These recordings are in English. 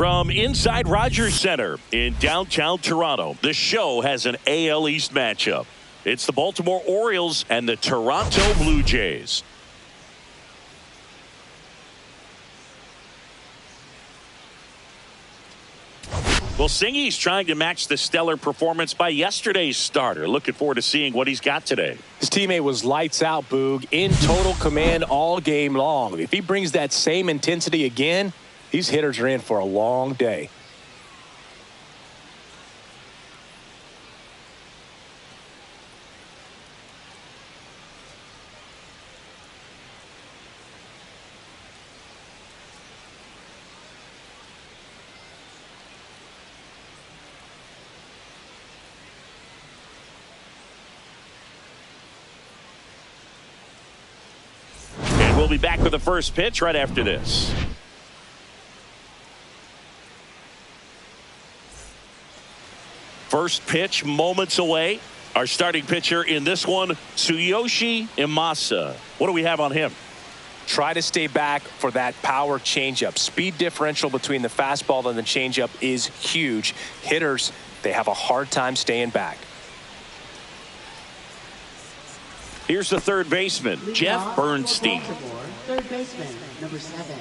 From inside Rogers Center in downtown Toronto, the show has an AL East matchup. It's the Baltimore Orioles and the Toronto Blue Jays. Well, Singy's trying to match the stellar performance by yesterday's starter. Looking forward to seeing what he's got today. His teammate was lights out, Boog, in total command all game long. If he brings that same intensity again, these hitters are in for a long day. We'll be back with the first pitch right after this. First pitch moments away. Our starting pitcher in this one, Tsuyoshi Imasa. What do we have on him? Try to stay back for that power changeup. Speed differential between the fastball and the changeup is huge. Hitters, they have a hard time staying back. Here's the third baseman, Jeff Bernstein. Third baseman, number 7.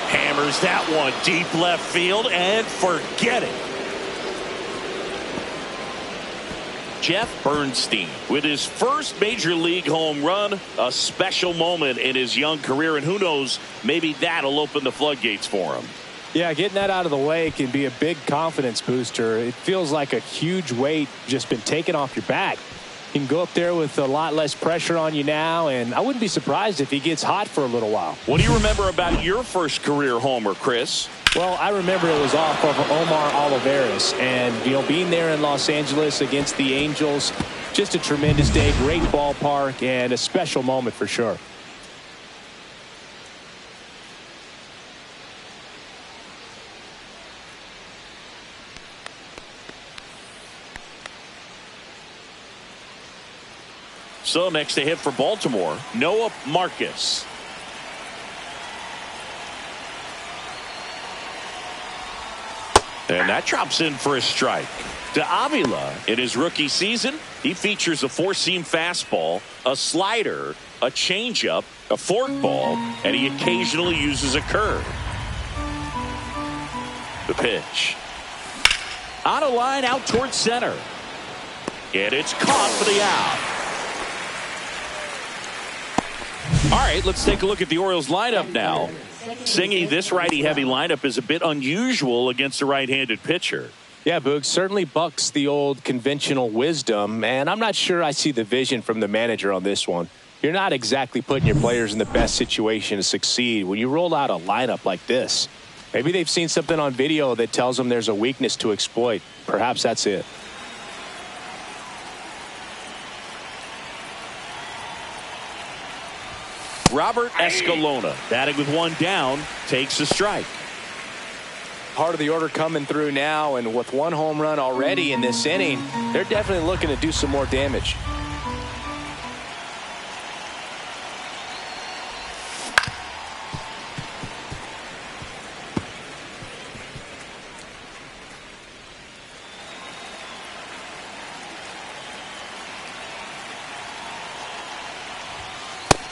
Hammers that one deep left field and forget it. Jeff Bernstein with his first major league home run, a special moment in his young career, and who knows, maybe that'll open the floodgates for him. Yeah, getting that out of the way can be a big confidence booster. It feels like a huge weight just been taken off your back. You can go up there with a lot less pressure on you now, and I wouldn't be surprised if he gets hot for a little while. What do you remember about your first career homer, Chris? Well, I remember it was off of Omar Olivares, and, you know, being there in Los Angeles against the Angels, just a tremendous day, great ballpark, and a special moment for sure. So next to hit for Baltimore, Noah Marcus. And that drops in for a strike. To Avila, in his rookie season, he features a four-seam fastball, a slider, a changeup, a forkball, and he occasionally uses a curve. The pitch. On a line out towards center. And it's caught for the out. All right, let's take a look at the Orioles lineup now. Singy, this righty-heavy lineup is a bit unusual against a right-handed pitcher. Yeah, Boog, certainly bucks the old conventional wisdom, and I'm not sure I see the vision from the manager on this one. You're not exactly putting your players in the best situation to succeed when you roll out a lineup like this. Maybe they've seen something on video that tells them there's a weakness to exploit. Perhaps that's it. Robert Escalona, batting with one down, takes a strike. Part of the order coming through now, and with one home run already in this inning, they're definitely looking to do some more damage.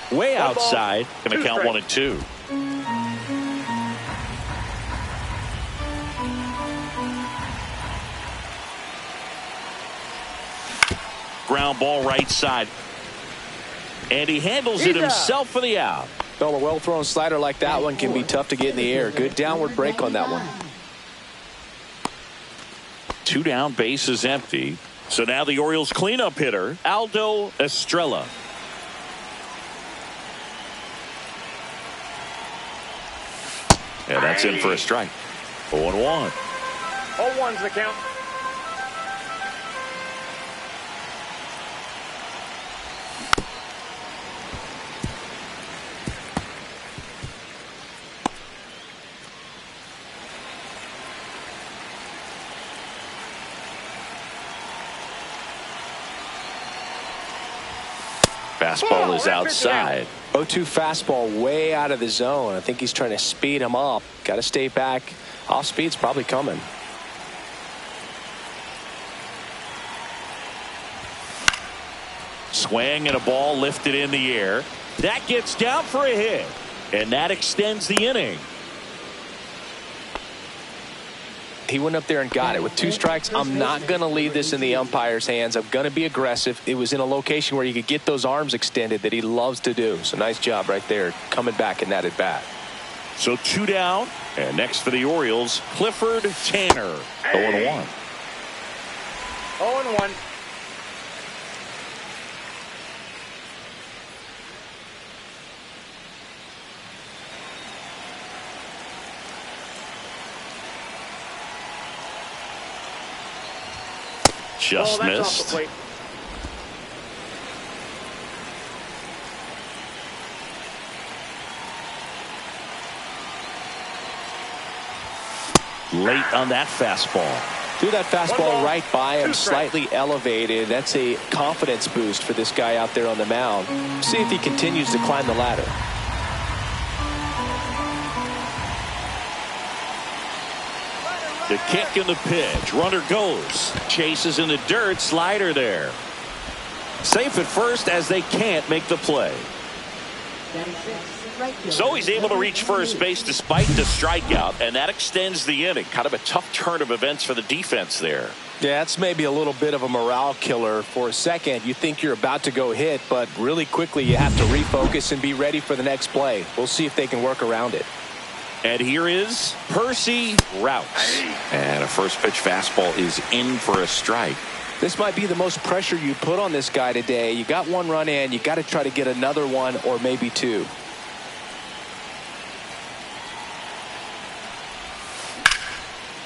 Way outside, going to count 1 and 2. Ground ball right side. And he handles it himself for the out. Well, a well-thrown slider like that one can be tough to get in the air. Good downward break on that one. 2 down, bases empty. So now the Orioles cleanup hitter, Aldo Estrella. Yeah, that's in for a strike. 0-1. 0-1's the count. Fastball is outside. 0-2 fastball way out of the zone. I think he's trying to speed him up. Got to stay back. Off speed's probably coming. Swing and a ball lifted in the air. That gets down for a hit. And that extends the inning. He went up there and got it. With 2 strikes, I'm not going to leave this in the umpire's hands. I'm going to be aggressive. It was in a location where you could get those arms extended that he loves to do. So nice job right there coming back in that at bat. So 2 down. And next for the Orioles, Clifford Tanner. 0-1. 0-1. Just that's missed. off the plate. Late on that fastball. Threw that fastball right by him, slightly elevated. That's a confidence boost for this guy out there on the mound. See if he continues to climb the ladder. The kick and the pitch. Runner goes. Chases in the dirt. Slider there. Safe at first as they can't make the play. So he's able to reach first base despite the strikeout, and that extends the inning. Kind of a tough turn of events for the defense there. Yeah, it's maybe a little bit of a morale killer. For a second, you think you're about to go hit, but really quickly you have to refocus and be ready for the next play. We'll see if they can work around it. And here is Percy Routes. And a first pitch fastball is in for a strike. This might be the most pressure you put on this guy today. You got 1 run in. You got to try to get another 1 or maybe 2.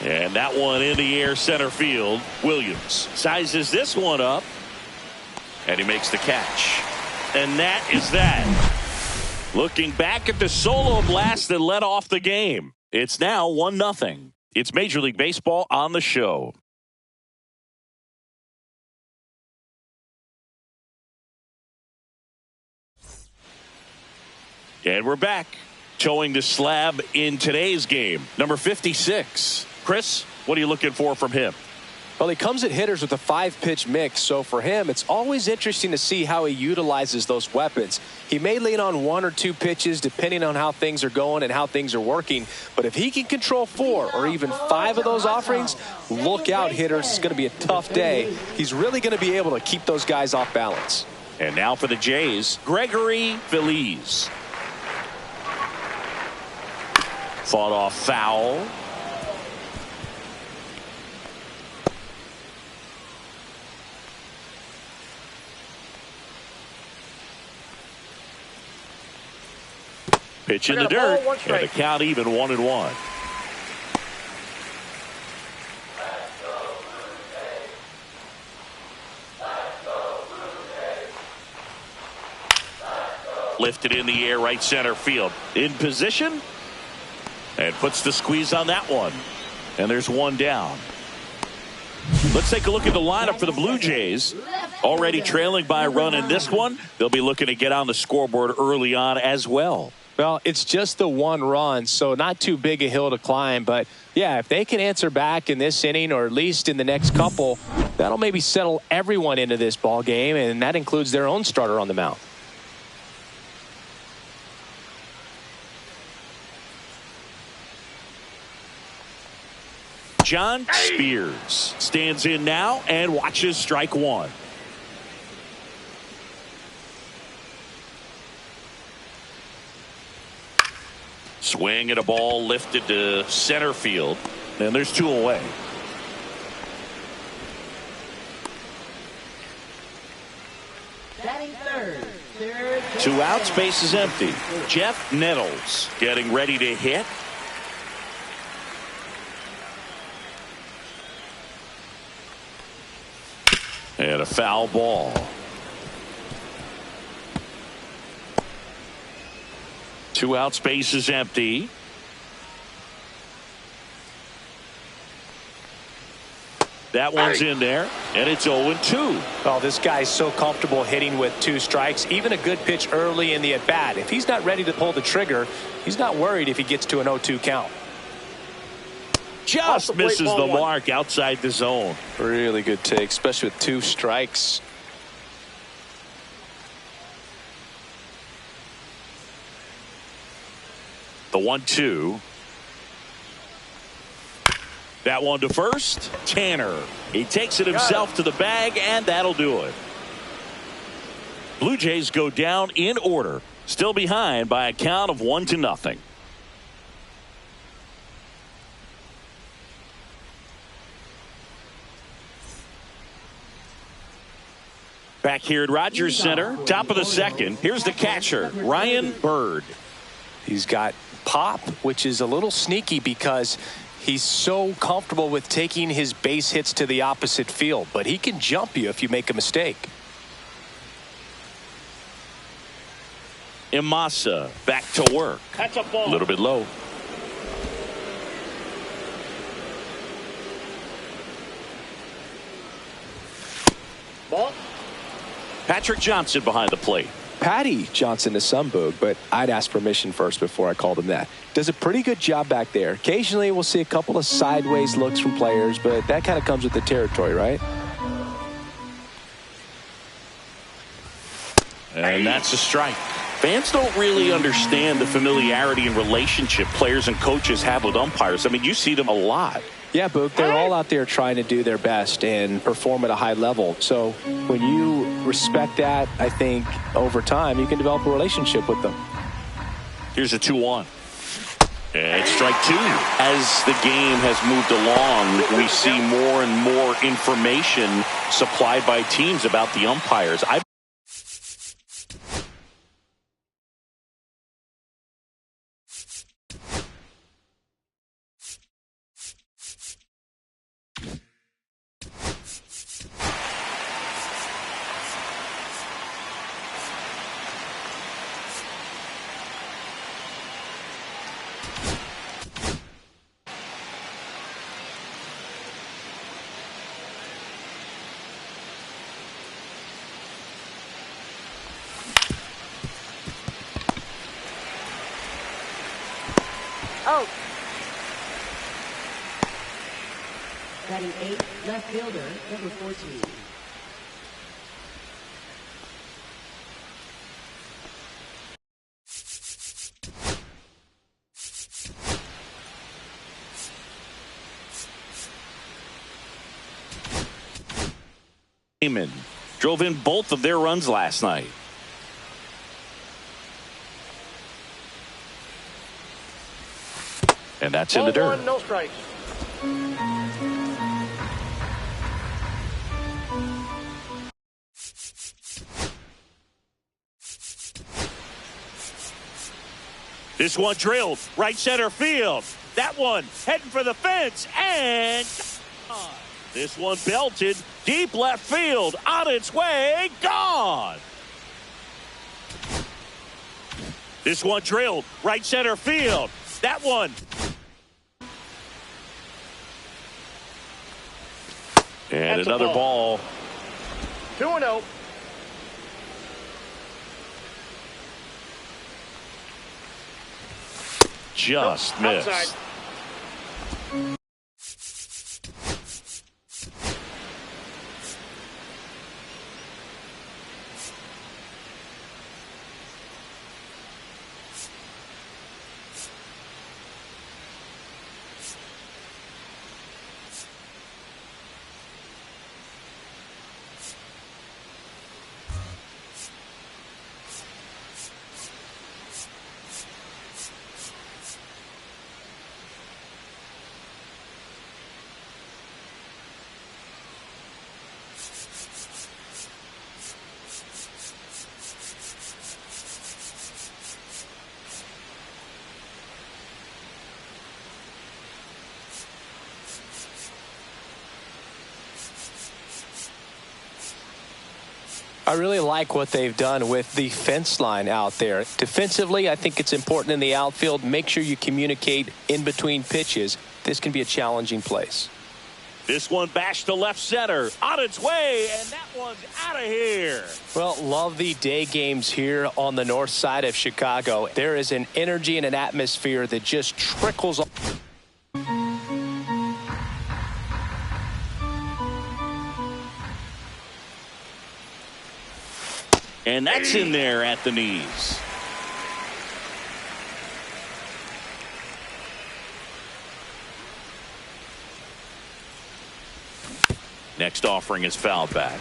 And that one in the air center field. Williams sizes this one up. And he makes the catch. And that is that. Looking back at the solo blast that led off the game. It's now 1-0. It's Major League Baseball on the show. And we're back. Towing the slab in today's game. Number 56. Chris, what are you looking for from him? Well, he comes at hitters with a 5-pitch mix, so for him, it's always interesting to see how he utilizes those weapons. He may lean on 1 or 2 pitches depending on how things are going and how things are working, but if he can control 4 or even 5 of those offerings, look out, hitters. It's going to be a tough day. He's really going to be able to keep those guys off balance. And now for the Jays, Gregory Feliz. Fought off foul. Pitch in the dirt, and the count even 1-1. Lifted in the air, right center field. In position, and puts the squeeze on that one. And there's 1 down. Let's take a look at the lineup for the Blue Jays. Already trailing by a run in this one. They'll be looking to get on the scoreboard early on as well. Well, it's just the 1 run, so not too big a hill to climb. But, yeah, if they can answer back in this inning or at least in the next couple, that'll maybe settle everyone into this ball game, and that includes their own starter on the mound. John Spears stands in now and watches strike 1. Swing at a ball lifted to center field. And there's 2 away. Batting third. 2 outs, base is empty. Jeff Nettles getting ready to hit. And a foul ball. 2 outs, base is empty. That one's in there, and it's 0-2. Well, this guy's so comfortable hitting with 2 strikes. Even a good pitch early in the at-bat. If he's not ready to pull the trigger, he's not worried if he gets to an 0-2 count. Just misses the mark outside the zone. Really good take, especially with 2 strikes. The 1-2. That one to first. Tanner. He takes it himself to the bag, and that'll do it. Blue Jays go down in order. Still behind by a count of 1-0. Back here at Rogers Center, top of the second. Here's the catcher, Ryan Bird. He's got pop, which is a little sneaky because he's so comfortable with taking his base hits to the opposite field, but he can jump you if you make a mistake. Imasa back to work. That's a ball. A little bit low. Ball. Patrick Johnson behind the plate. Patty Johnson to some boog, but I'd ask permission first before I called him that. Does a pretty good job back there. Occasionally we'll see a couple of sideways looks from players, but that kind of comes with the territory, right? And that's a strike. Fans don't really understand the familiarity and relationship players and coaches have with umpires. I mean, you see them a lot. Yeah, Boog, they're all out there trying to do their best and perform at a high level. So when you respect that, I think over time you can develop a relationship with them. Here's a 2-1. And it's strike 2. As the game has moved along, we see more and more information supplied by teams about the umpires. Out. Batting 8, left fielder, number 14. Drove in both of their runs last night. And that's in the dirt. 1, no strikes. This one drilled right center field. That one heading for the fence, and this one belted deep left field, on its way, gone. This one drilled right center field. That one. And That's another ball. 2-0. Just missed. Outside. I really like what they've done with the fence line out there. Defensively, I think it's important in the outfield. Make sure you communicate in between pitches. This can be a challenging place. This one bashed to left center. On its way, and that one's out of here. Well, love the day games here on the north side of Chicago. There is an energy and an atmosphere that just trickles off. And that's in there at the knees. Next offering is fouled back.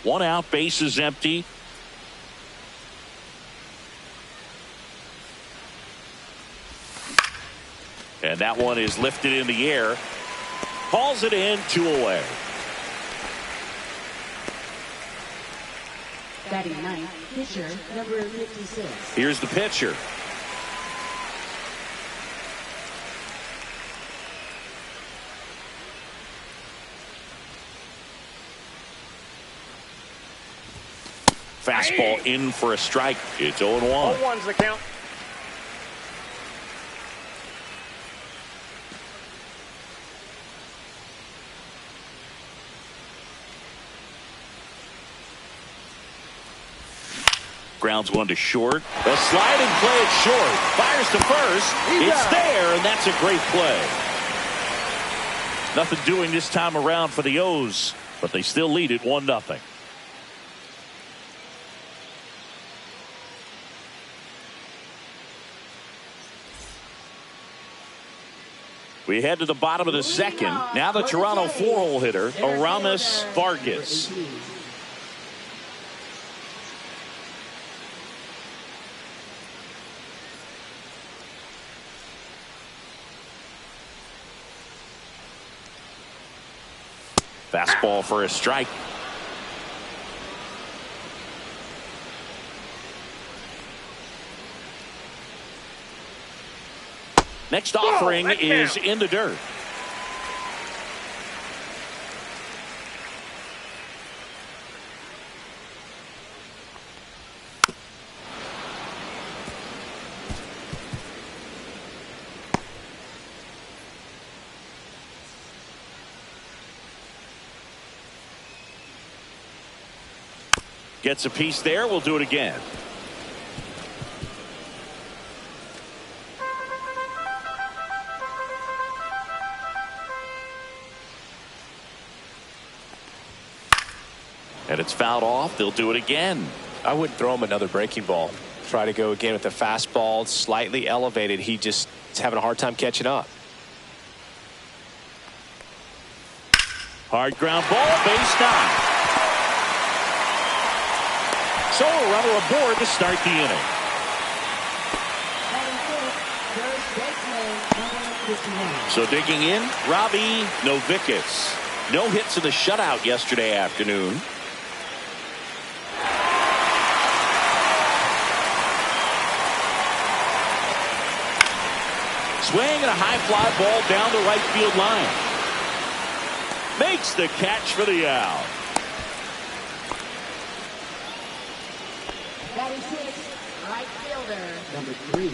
One out, base is empty. And that one is lifted in the air. Calls it in, 2 away. Batting ninth, pitcher, number 56. Here's the pitcher. Fastball in for a strike. It's 0-1. 0-1's the count. Grounds one to short. A slide and play it short. Fires to first. It's there, and that's a great play. Nothing doing this time around for the O's, but they still lead it 1-0. We head to the bottom of the second. Now the Toronto 4-hole hitter, Aramis Vargas. Fastball for a strike. Next offering is in the dirt. Gets a piece there. We'll do it again. And it's fouled off. They'll do it again. I wouldn't throw him another breaking ball. Try to go again with the fastball, slightly elevated. He just is having a hard time catching up. Hard ground ball, base down. So a runner aboard to start the inning. So digging in, Robbie Novickus. No hits in the shutout yesterday afternoon. Swing and a high fly ball down the right field line. Makes the catch for the out. Right fielder, number 3.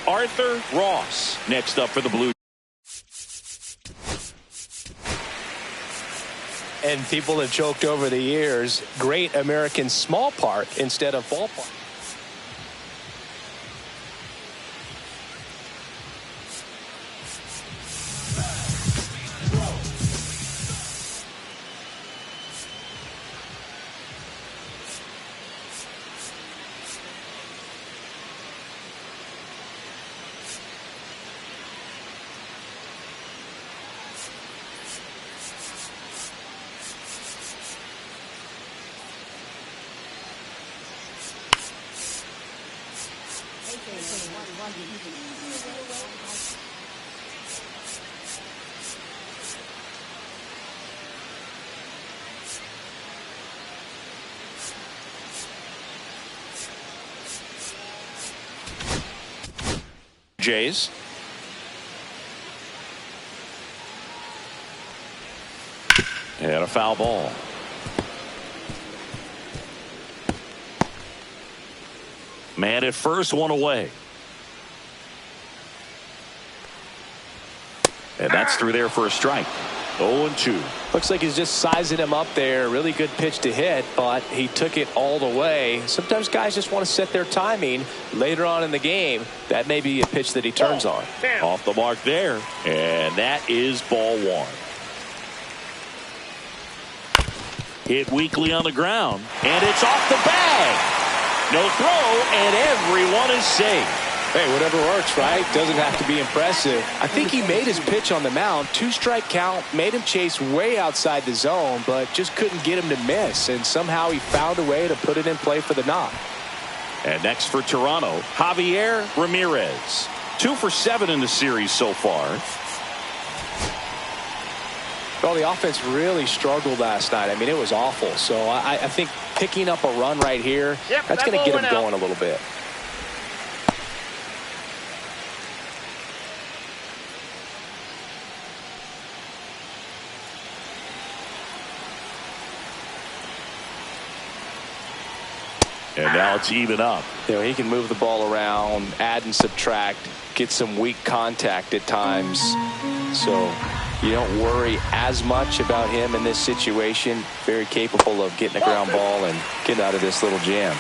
Arthur Ross next up for the Blue. And people have joked over the years, Great American Small Park instead of ballpark. Jays. And a foul ball. Man at first, one away. And that's through there for a strike. 0-2. Looks like he's just sizing him up there. Really good pitch to hit, but he took it all the way. Sometimes guys just want to set their timing later on in the game. That may be a pitch that he turns on. Off the mark there. And that is ball one. Hit weakly on the ground. And it's off the bag. No throw, and everyone is safe. Hey, whatever works, right? Doesn't have to be impressive. I think he made his pitch on the mound. 2-strike count, made him chase way outside the zone, but just couldn't get him to miss. And somehow he found a way to put it in play for the knock. And next for Toronto, Javier Ramirez. 2 for 7 in the series so far. Well, the offense really struggled last night. I mean, it was awful. So I think picking up a run right here, that's going to get him going a little bit. And now it's even up. You know, he can move the ball around, add and subtract, get some weak contact at times. So you don't worry as much about him in this situation. Very capable of getting a ground ball and getting out of this little jam.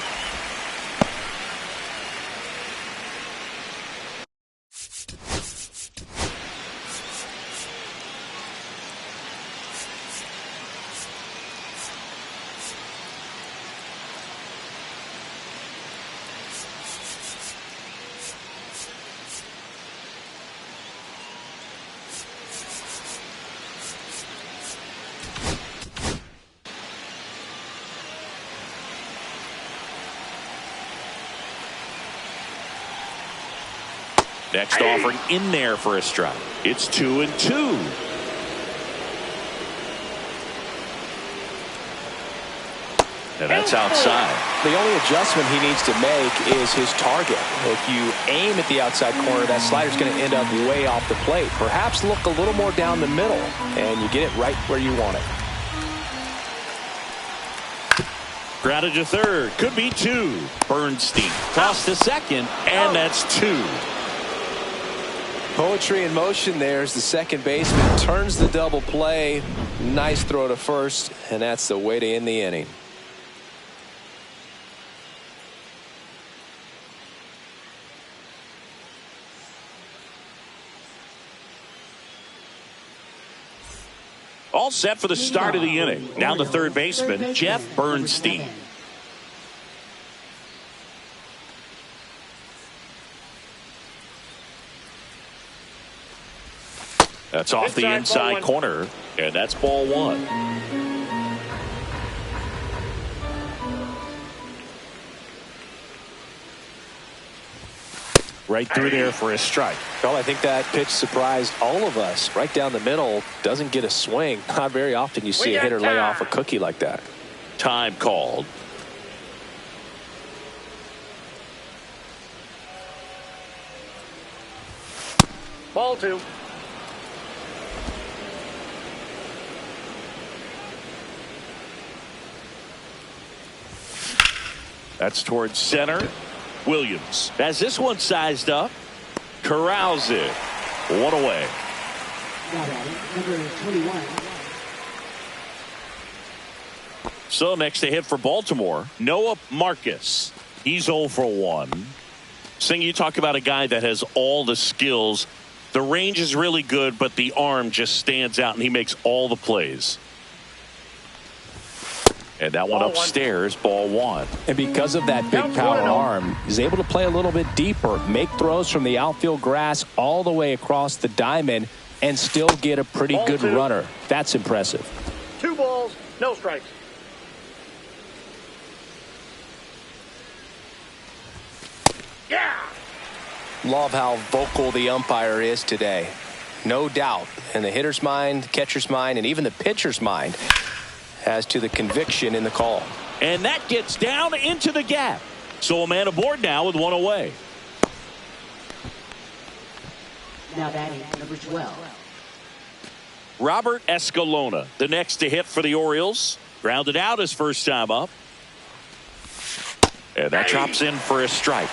Next offering in there for a strike. It's 2-2. And that's outside. The only adjustment he needs to make is his target. If you aim at the outside corner, that slider's going to end up way off the plate. Perhaps look a little more down the middle, and you get it right where you want it. Grounded to third. Could be 2. Bernstein tossed to second, and that's 2. Poetry in motion there as the second baseman turns the double play. Nice throw to first, and that's the way to end the inning. All set for the start of the inning. Now the third baseman, Jeff Bernstein. That's off the inside corner, and that's ball one. Right through there for a strike. Well, I think that pitch surprised all of us. Right down the middle, doesn't get a swing. Not very often you see a hitter lay off a cookie like that. Time called. Ball 2. That's towards center. Williams has this one sized up. Corrals it. 1 away. Number 21. So next to hit for Baltimore, Noah Marcus. He's 0 for 1. Sing, you talk about a guy that has all the skills. The range is really good, but the arm just stands out, and he makes all the plays. And that one upstairs, ball 1. And because of that big power arm, he's able to play a little bit deeper, make throws from the outfield grass all the way across the diamond, and still get a pretty good runner. That's impressive. 2 balls, no strikes. Yeah. Love how vocal the umpire is today. No doubt in the hitter's mind, catcher's mind, and even the pitcher's mind as to the conviction in the call. And that gets down into the gap. So a man aboard now with 1 away. Now batting number 12. Robert Escalona, the next to hit for the Orioles. Grounded out his first time up. And that drops in for a strike.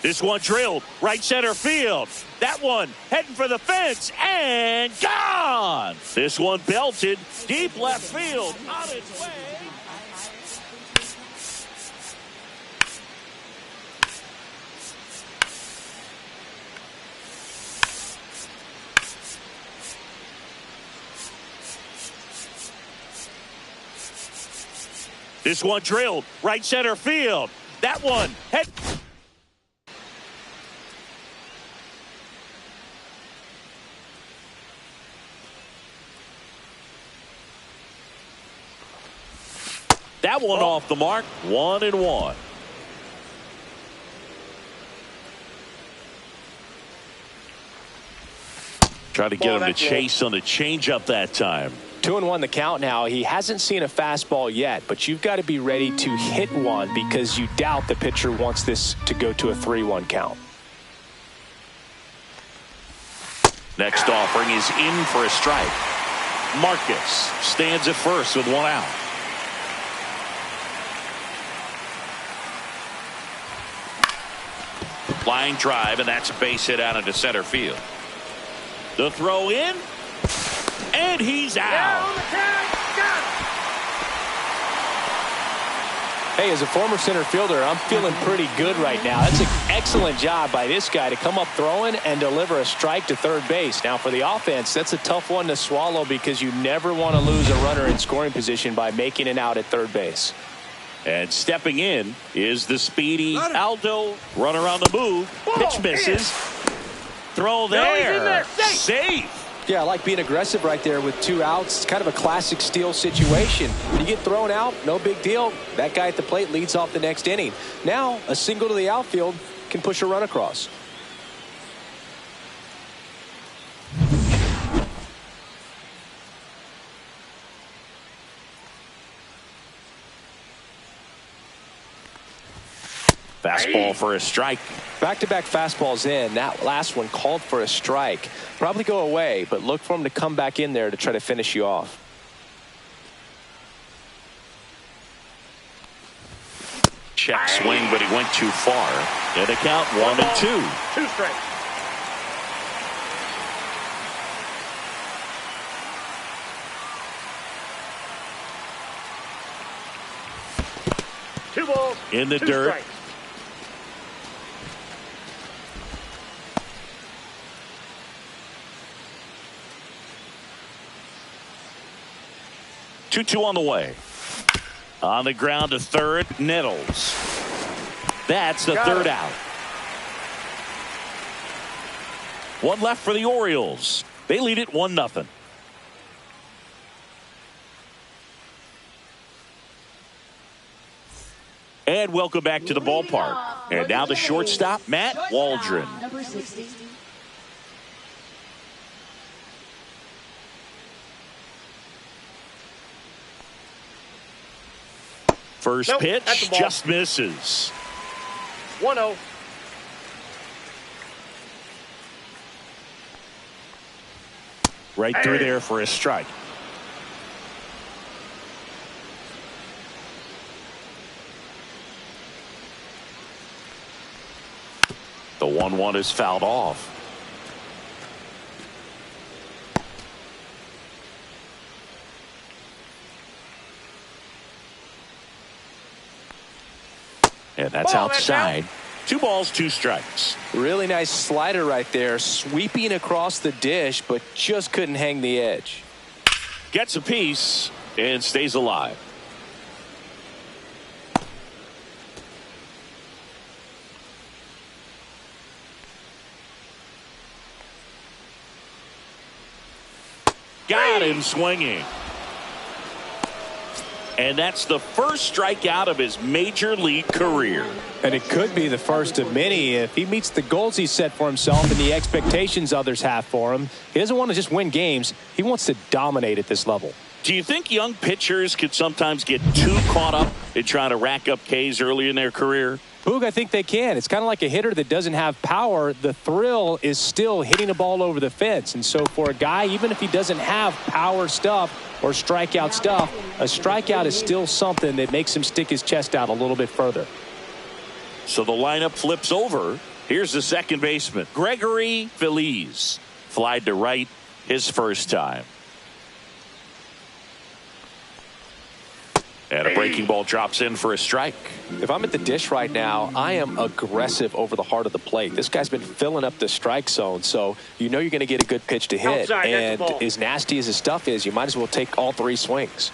This one drilled right center field. That one heading for the fence and gone. This one belted deep left field on its way. This one drilled right center field. That one head. That one off the mark. 1-1. Try to get him to chase on the changeup that time. 2-1 the count now. He hasn't seen a fastball yet, but you've got to be ready to hit one because you doubt the pitcher wants this to go to a 3-1 count. Next offering is in for a strike. Marcus stands at first with one out. Line drive, and that's a base hit out into center field. The throw in, and he's out. Hey, as a former center fielder, I'm feeling pretty good right now. That's an excellent job by this guy to come up throwing and deliver a strike to third base. Now, for the offense, that's a tough one to swallow because you never want to lose a runner in scoring position by making it out at third base. And stepping in is the speedy Aldo. Runner on the move. Pitch misses. Throw there. Safe. Yeah, I like being aggressive right there with 2 outs. It's kind of a classic steal situation. You get thrown out, no big deal. That guy at the plate leads off the next inning. Now, a single to the outfield can push a run across. Fastball for a strike. Back-to-back fastballs in. That last one called for a strike. Probably go away, but look for him to come back in there to try to finish you off. Check swing, but he went too far. And the count 1-2. 2 strikes. Two balls. In the 2 dirt. strikes. Two on the way. On the ground to third, Nettles. That's the third out. One left for the Orioles. They lead it 1-0. And welcome back to the ballpark. And now the shortstop, Matt Waldron. Number 60. First pitch just misses. 1-0. Right through there for a strike. The 1-1 is fouled off. And that's outside. 2 balls, 2 strikes. Really nice slider right there, sweeping across the dish, but just couldn't hang the edge. Gets a piece and stays alive. Got him swinging. And that's the first strikeout of his major league career. And it could be the first of many if he meets the goals he set for himself and the expectations others have for him. He doesn't want to just win games. He wants to dominate at this level. Do you think young pitchers could sometimes get too caught up in trying to rack up Ks early in their career? Boog, I think they can. It's kind of like a hitter that doesn't have power. The thrill is still hitting a ball over the fence. And so for a guy, even if he doesn't have power stuff or strikeout stuff, a strikeout is still something that makes him stick his chest out a little bit further. So the lineup flips over. Here's the second baseman, Gregory Feliz. Flied to right his first time. And a breaking ball drops in for a strike. If I'm at the dish right now, I am aggressive over the heart of the plate. This guy's been filling up the strike zone, so you know you're going to get a good pitch to hit. Outside, and as nasty as his stuff is, you might as well take all 3 swings.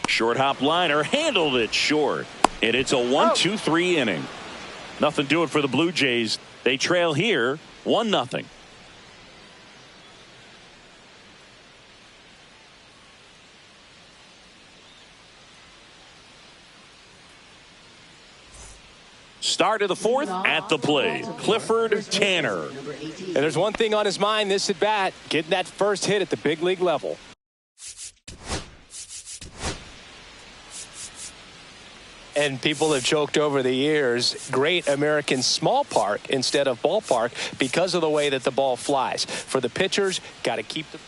Short hop liner handled it short. And it's a 1-2-3 inning. Nothing doing for the Blue Jays. They trail here 1-0. Start of the fourth at the plate. Clifford Tanner. And there's one thing on his mind this at bat, getting that first hit at the big league level. And people have joked over the years, Great American Small Park instead of ballpark because of the way that the ball flies. For the pitchers, got to keep the...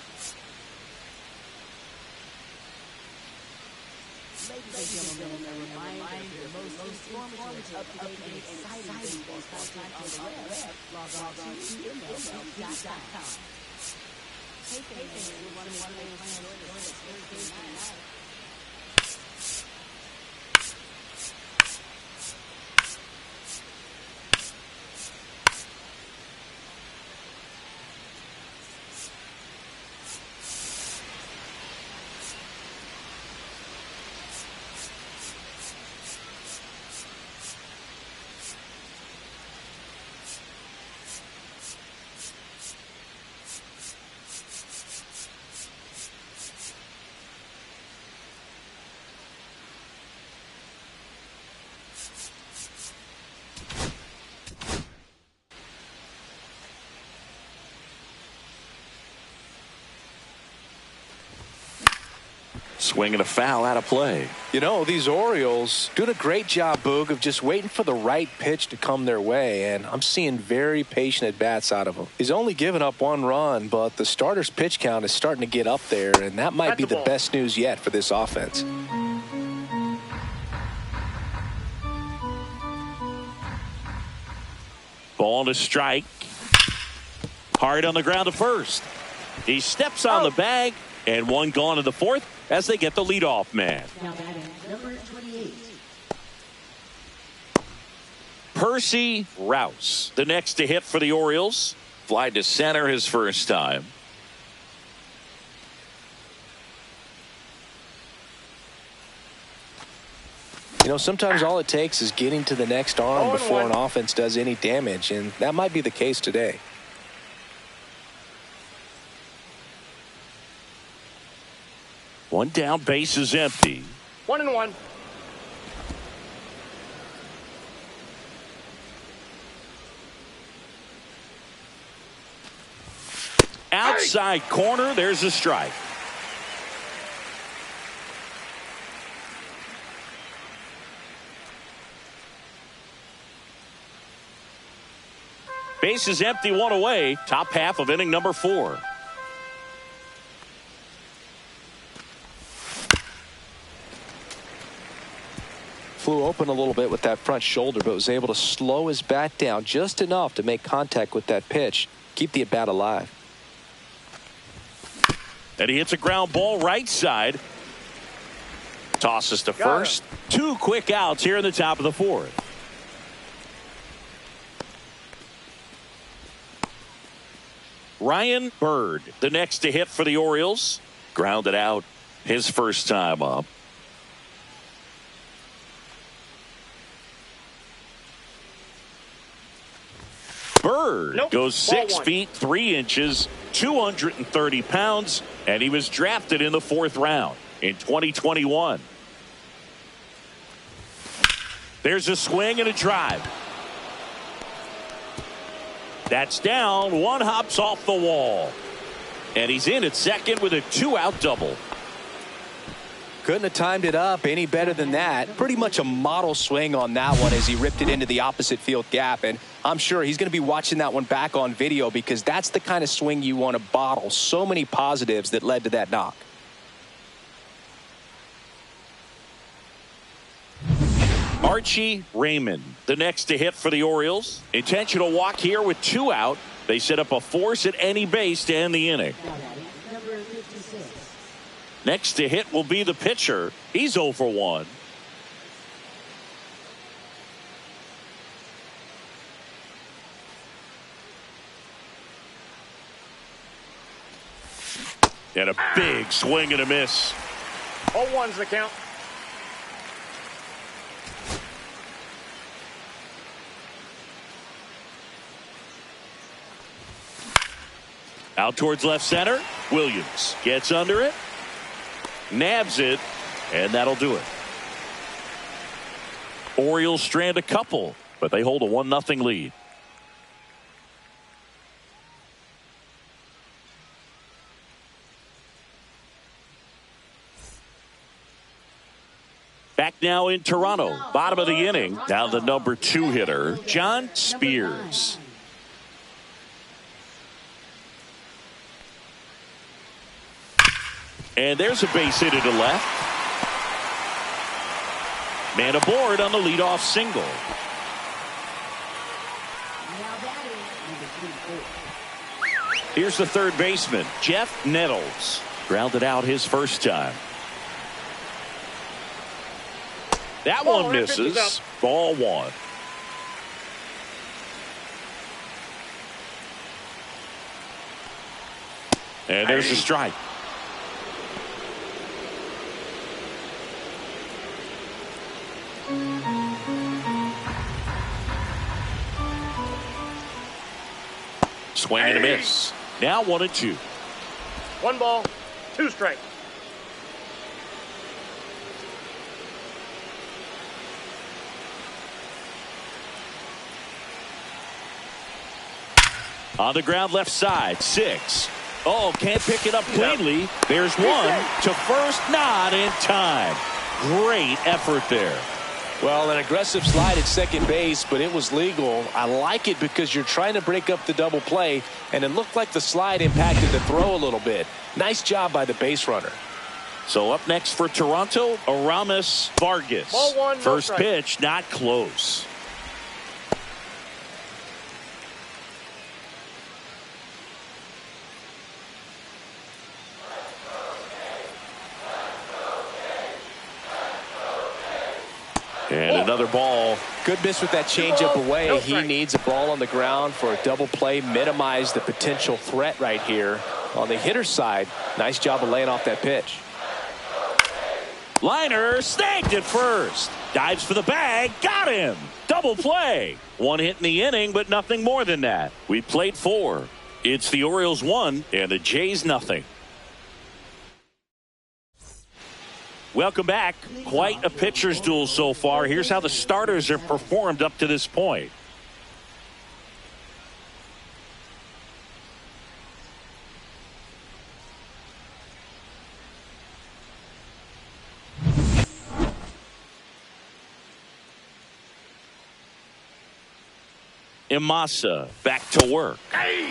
Swinging a foul out of play. You know, these Orioles doing a great job, Boog, of just waiting for the right pitch to come their way, and I'm seeing very patient at-bats out of him. He's only given up 1 run, but the starter's pitch count is starting to get up there, and that might be the best news yet for this offense. Ball to strike. Hard on the ground to first. He steps on the bag, and 1 gone in the fourth as they get the leadoff man. Now batting number 28. Percy Rouse, the next to hit for the Orioles. Fly to center his first time. You know, sometimes all it takes is getting to the next arm before an offense does any damage, and that might be the case today. One down, base is empty. 1-1. Outside corner, there's a strike. Base is empty, 1 away. Top half of inning number 4. Flew open a little bit with that front shoulder, but was able to slow his bat down just enough to make contact with that pitch, keep the at-bat alive. And he hits a ground ball right side. Tosses to first. 2 quick outs here in the top of the 4th. Ryan Bird, the next to hit for the Orioles. Grounded out his first time up. Bird goes 6 feet 3 inches, 230 pounds, and he was drafted in the 4th round in 2021. There's a swing and a drive. That's down. 1 hops off the wall. And he's in at second with a 2-out double. Couldn't have timed it up any better than that. Pretty much a model swing on that one as he ripped it into the opposite field gap. And I'm sure he's going to be watching that one back on video because that's the kind of swing you want to bottle. So many positives that led to that knock. Archie Raymond, the next to hit for the Orioles. Intentional walk here with 2 out. They set up a force at any base to end the inning. Number 56. Next to hit will be the pitcher. He's 0 for 1. And a big swing and a miss. 0-1's the count. Out towards left center. Williams gets under it, nabs it, and that'll do it. Orioles strand a couple, but they hold a 1-0 lead. Back now in Toronto, bottom of the inning. Now the number 2 hitter, John Spears. And there's a base hit to left. Man aboard on the leadoff single. Now batting, number 24. Here's the third baseman, Jeff Nettles. Grounded out his first time. That Ball, one pitch is misses. up. Ball 1. And there's a strike. Swing and a miss. Now 1-2. 1 ball, 2 strikes. On the ground left side, 6. Oh, can't pick it up cleanly. There's 1 to first, not in time. Great effort there. Well, an aggressive slide at second base, but it was legal. I like it because you're trying to break up the double play, and it looked like the slide impacted the throw a little bit. Nice job by the base runner. So up next for Toronto, Aramis Vargas. Ball 1, no First strike. pitch, not close. And another ball. Good miss with that changeup away. No He strike. needs a ball on the ground for a double play, minimize the potential threat right here. On the hitter's side, nice job of laying off that pitch. Liner snagged at first. Dives for the bag. Got him. Double play. 1 hit in the inning, but nothing more than that. We played 4. It's the Orioles 1 and the Jays nothing. Welcome back. Quite a pitcher's duel so far. Here's how the starters have performed up to this point. Imasa back to work.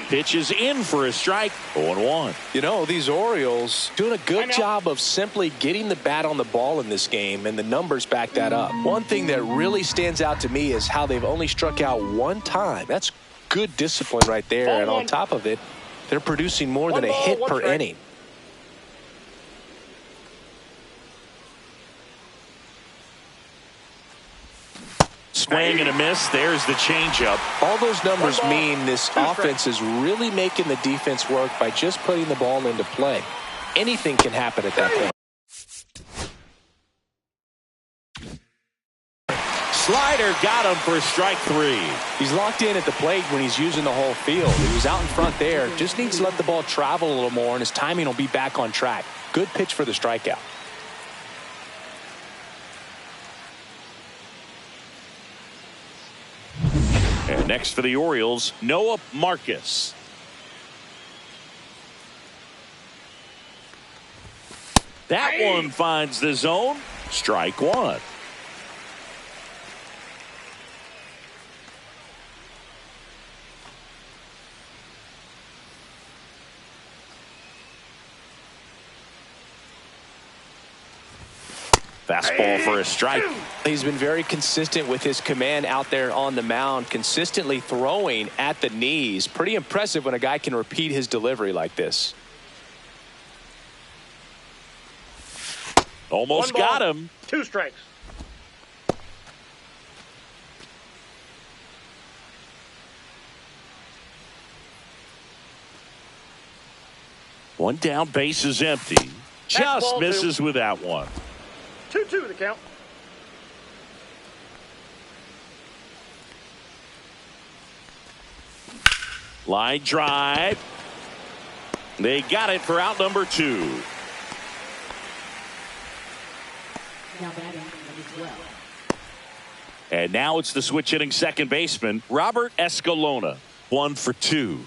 Pitches in for a strike. 0-1. You know, these Orioles doing a good Timeout. job of simply getting the bat on the ball in this game, and the numbers back that up. One thing that really stands out to me is how they've only struck out 1 time. That's good discipline right there, Ball and on 1. top of it, they're producing more than 1 a ball, hit 1 per strike. inning. Swing and a miss. There's the changeup. All those numbers 1 ball, mean this 2 strikes. offense is really making the defense work by just putting the ball into play. Anything can happen at that point. Slider got him for strike 3. He's locked in at the plate when he's using the whole field. He was out in front there. Just needs to let the ball travel a little more, and his timing will be back on track. Good pitch for the strikeout. And next for the Orioles, Noah Marcus. That one finds the zone. Strike 1. Fastball for a strike. He's been very consistent with his command out there on the mound, consistently throwing at the knees. Pretty impressive when a guy can repeat his delivery like this. Almost got him. 2 strikes. One down, base is empty. Just misses with that one. 2-2 the count. Line drive. They got it for out number 2. Now batting number 12. And now it's the switch hitting second baseman, Robert Escalona. 1 for 2.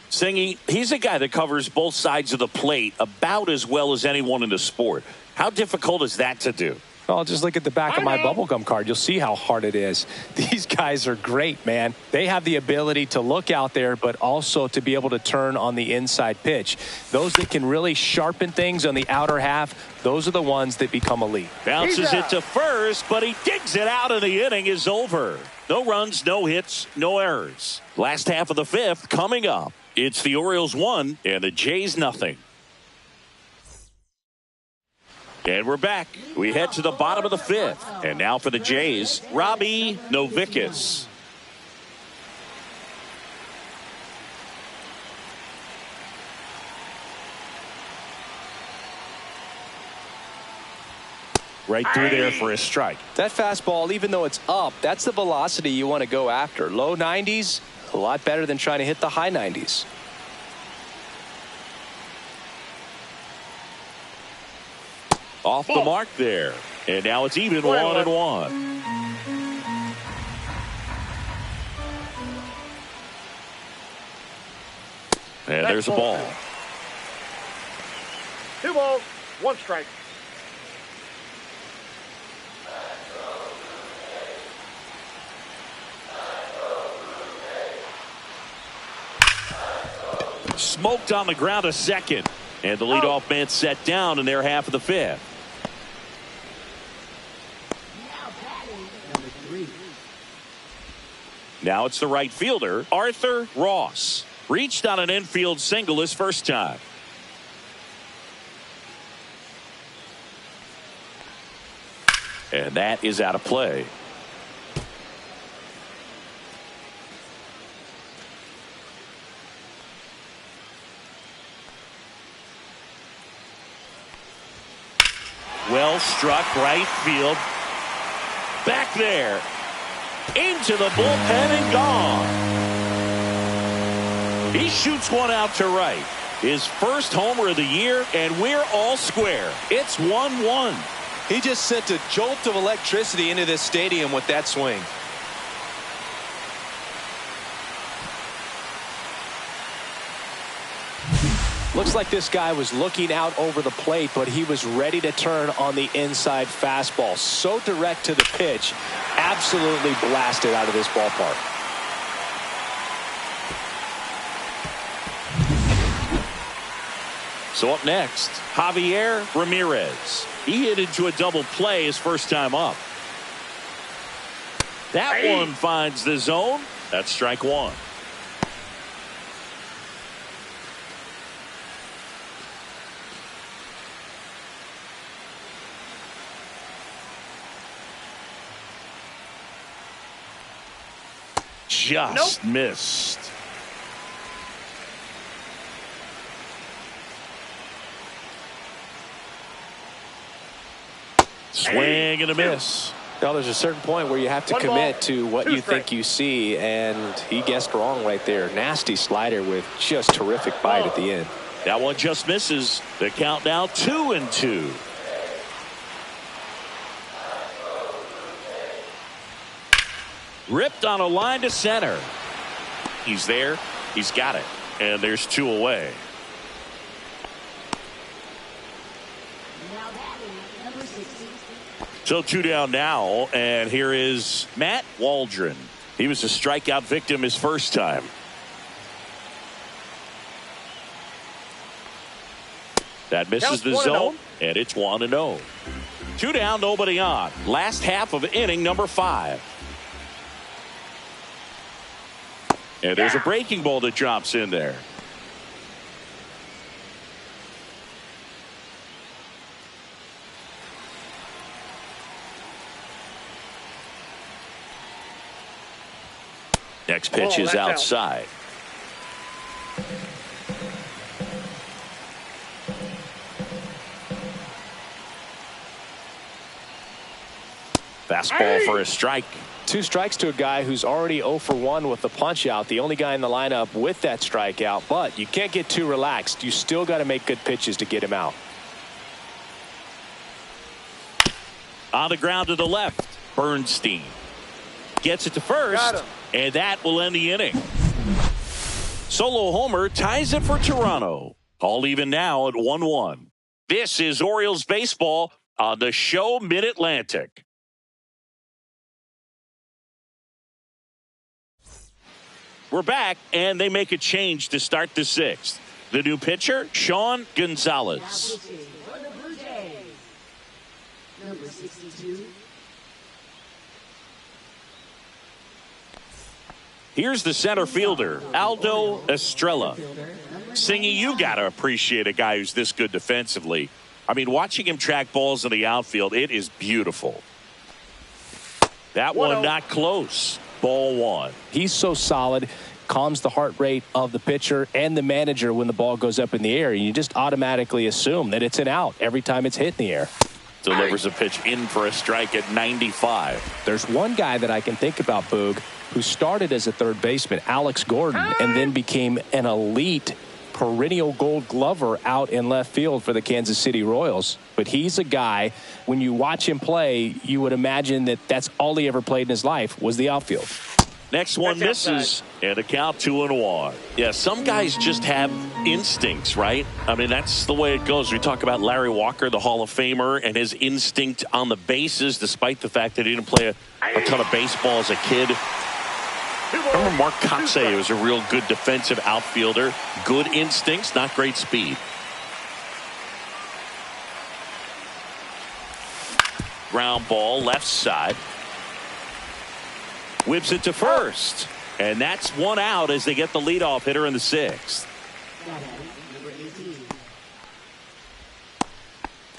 Singy, he's a guy that covers both sides of the plate about as well as anyone in the sport. How difficult is that to do? Well, just look at the back of my bubblegum card. You'll see how hard it is. These guys are great, man. They have the ability to look out there, but also to be able to turn on the inside pitch. Those that can really sharpen things on the outer half, those are the ones that become elite. Bounces it to first, but he digs it out, and the inning is over. No runs, no hits, no errors. Last half of the 5th coming up. It's the Orioles 1 and the Jays nothing. And we're back. We head to the bottom of the 5th. And now for the Jays, Robbie Novickus. Right through there for a strike. That fastball, even though it's up, that's the velocity you want to go after. Low 90s, a lot better than trying to hit the high 90s. Off the mark there. And now it's even 1-1. And there's a ball. 2 balls, 1 strike. Smoked on the ground a second. And the leadoff man set down in their half of the 5th. Now it's the right fielder, Arthur Ross. Reached on an infield single his first time. And that is out of play. Well struck right field. Back there. Into the bullpen and gone. He shoots one out to right. His first homer of the year, and we're all square. It's 1-1. He just sent a jolt of electricity into this stadium with that swing. Looks like this guy was looking out over the plate, but he was ready to turn on the inside fastball. So direct to the pitch, absolutely blasted out of this ballpark. So up next, Javier Ramirez. He hit into a double play his first time up. That one finds the zone. That's strike 1. Just missed. Swing and a miss. Now there's a certain point where you have to commit to what you think you see, and he guessed wrong right there. Nasty slider with just terrific bite at the end. That one just misses. The count now 2-2. Ripped on a line to center. He's there. He's got it. And there's 2 away. So 2 down now, and here is Matt Waldron. He was a strikeout victim his first time. That misses the zone, and it's 1-0. Two down, nobody on. Last half of inning number 5. And there's a breaking ball that drops in there. Next pitch is outside. Fastball for a strike. 2 strikes to a guy who's already 0 for 1 with the punch out. The only guy in the lineup with that strikeout. But you can't get too relaxed. You still got to make good pitches to get him out. On the ground to the left, Bernstein gets it to first, and that will end the inning. Solo homer ties it for Toronto. All even now at 1-1. This is Orioles baseball on the show Mid-Atlantic. We're back, and they make a change to start the 6th. The new pitcher, Sean Gonzalez. Number 62. Here's the center fielder, Aldo Estrella. Singy, you got to appreciate a guy who's this good defensively. I mean, watching him track balls in the outfield, it is beautiful. That one not close. Ball 1. He's so solid, calms the heart rate of the pitcher and the manager when the ball goes up in the air. You just automatically assume that it's an out every time it's hit in the air. Delivers a pitch in for a strike at 95. There's one guy that I can think about, Boog, who started as a third baseman, Alex Gordon, and then became an elite perennial gold glover out in left field for the Kansas City Royals. But he's a guy, when you watch him play, you would imagine that that's all he ever played in his life was the outfield. Next one misses, and a count 2-1. Yeah, some guys just have instincts, right? I mean, that's the way it goes. We talk about Larry Walker, the Hall of Famer, and his instinct on the bases, despite the fact that he didn't play a ton of baseball as a kid. I remember Mark Kotsay was a real good defensive outfielder. Good instincts, not great speed. Ground ball, left side. Whips it to first. And that's one out as they get the leadoff hitter in the 6th.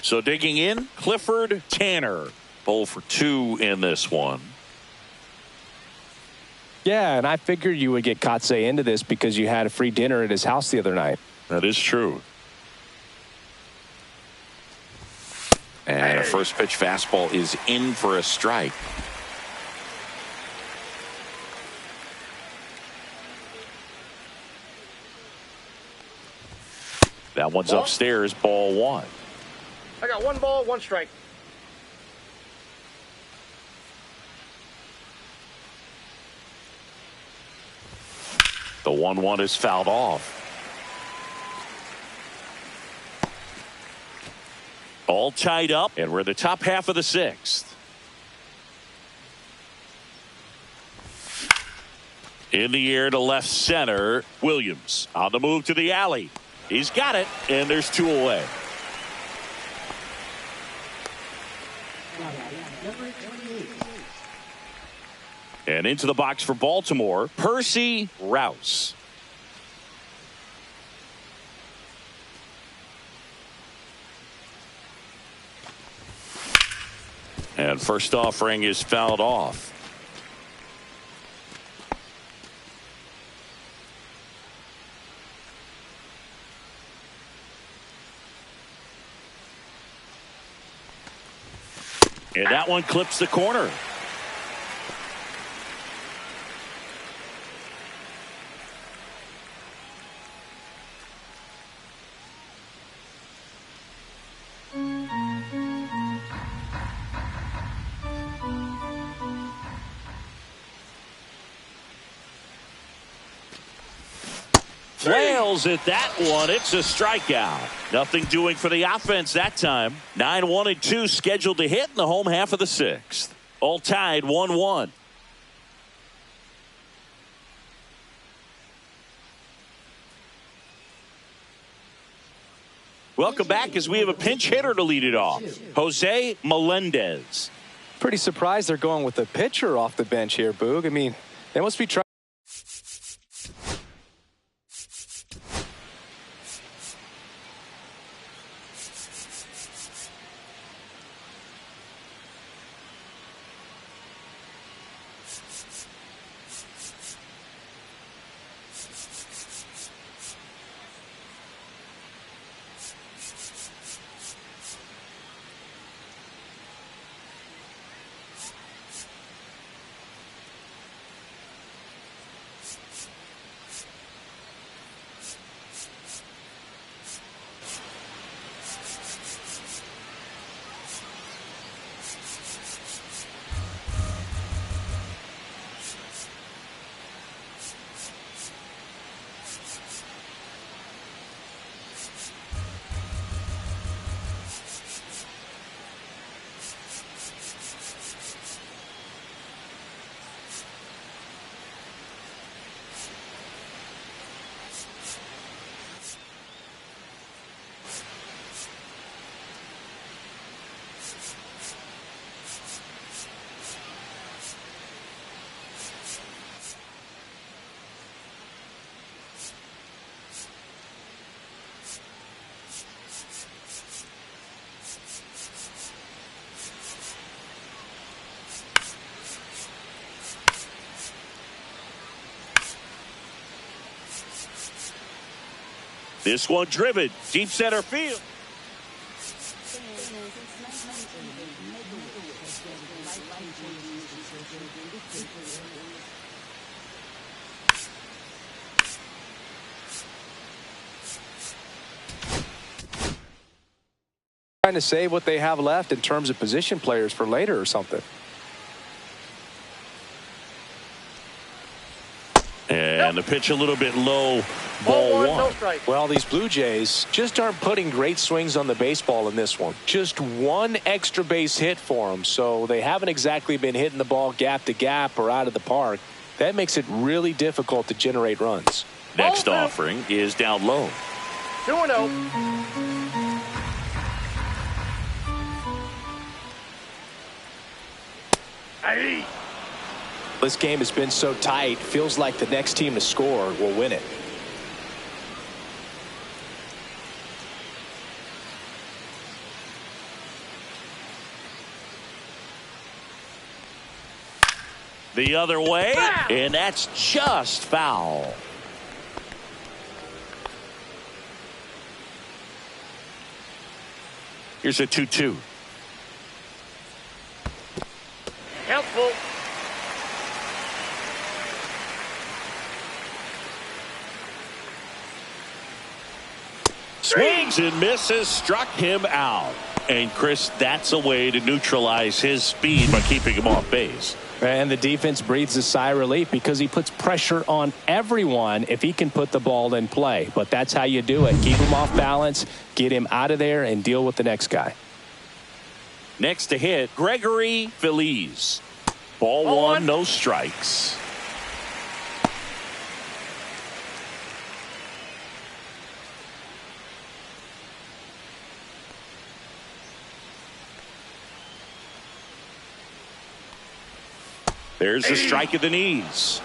So digging in, Clifford Tanner. 0 for 2 in this one. Yeah, and I figured you would get Kotsay into this because you had a free dinner at his house the other night. That is true. And a first pitch fastball is in for a strike. That one's upstairs, ball 1. I got 1 ball, 1 strike. The 1-1 is fouled off. All tied up, and we're in the top half of the 6th. In the air to left center, Williams on the move to the alley. He's got it, and there's 2 away. And into the box for Baltimore, Percy Rouse. And first offering is fouled off. And that one clips the corner. Flails at that one. It's a strikeout. Nothing doing for the offense that time. 9-1-2 scheduled to hit in the home half of the 6th. All tied 1-1. Welcome back as we have a pinch hitter to lead it off. Jose Melendez. Pretty surprised they're going with a pitcher off the bench here, Boog. I mean, they must be trying. This one driven deep center field. Trying to save what they have left in terms of position players for later or something. And the pitch a little bit low. Ball one. No strike. Well, these Blue Jays just aren't putting great swings on the baseball in this one. Just one extra base hit for them, so they haven't exactly been hitting the ball gap to gap or out of the park. That makes it really difficult to generate runs. Next offering is down low. 2-0. Hey. This game has been so tight, feels like the next team to score will win it. The other way, and that's just foul. Here's a 2-2. Helpful. Swings and misses, struck him out. And Chris, that's a way to neutralize his speed by keeping him off base. And the defense breathes a sigh of relief because he puts pressure on everyone if he can put the ball in play. But that's how you do it. Keep him off balance, get him out of there, and deal with the next guy. Next to hit, Gregory Feliz. Ball one, no strikes. There's a strike at the knees.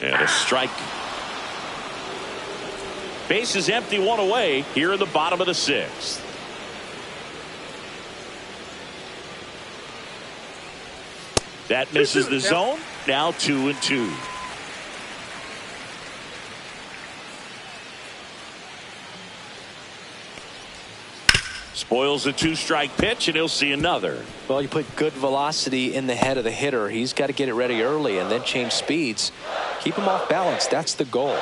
And a strike. Base is empty, one away here in the bottom of the sixth. That misses the zone. Now 2-2. Spoils the two-strike pitch, and he'll see another. Well, you put good velocity in the head of the hitter. He's got to get it ready early and then change speeds. Keep him off balance. That's the goal.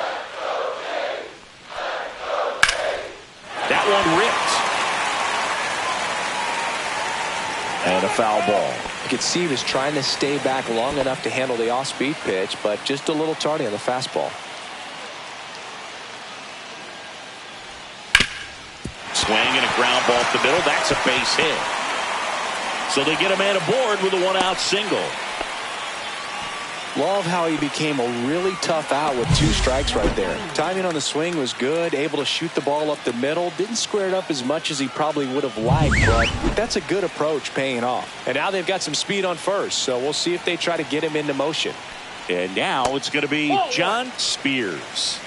That one ripped. And a foul ball. You could see he was trying to stay back long enough to handle the off-speed pitch, but just a little tardy on the fastball. Swing and a ground ball up the middle. That's a base hit. So they get a man aboard with a one-out single. Love how he became a really tough out with 2 strikes right there. Timing on the swing was good, able to shoot the ball up the middle. Didn't square it up as much as he probably would have liked, but that's a good approach paying off. And now they've got some speed on first, so we'll see if they try to get him into motion. And now it's going to be John Spears.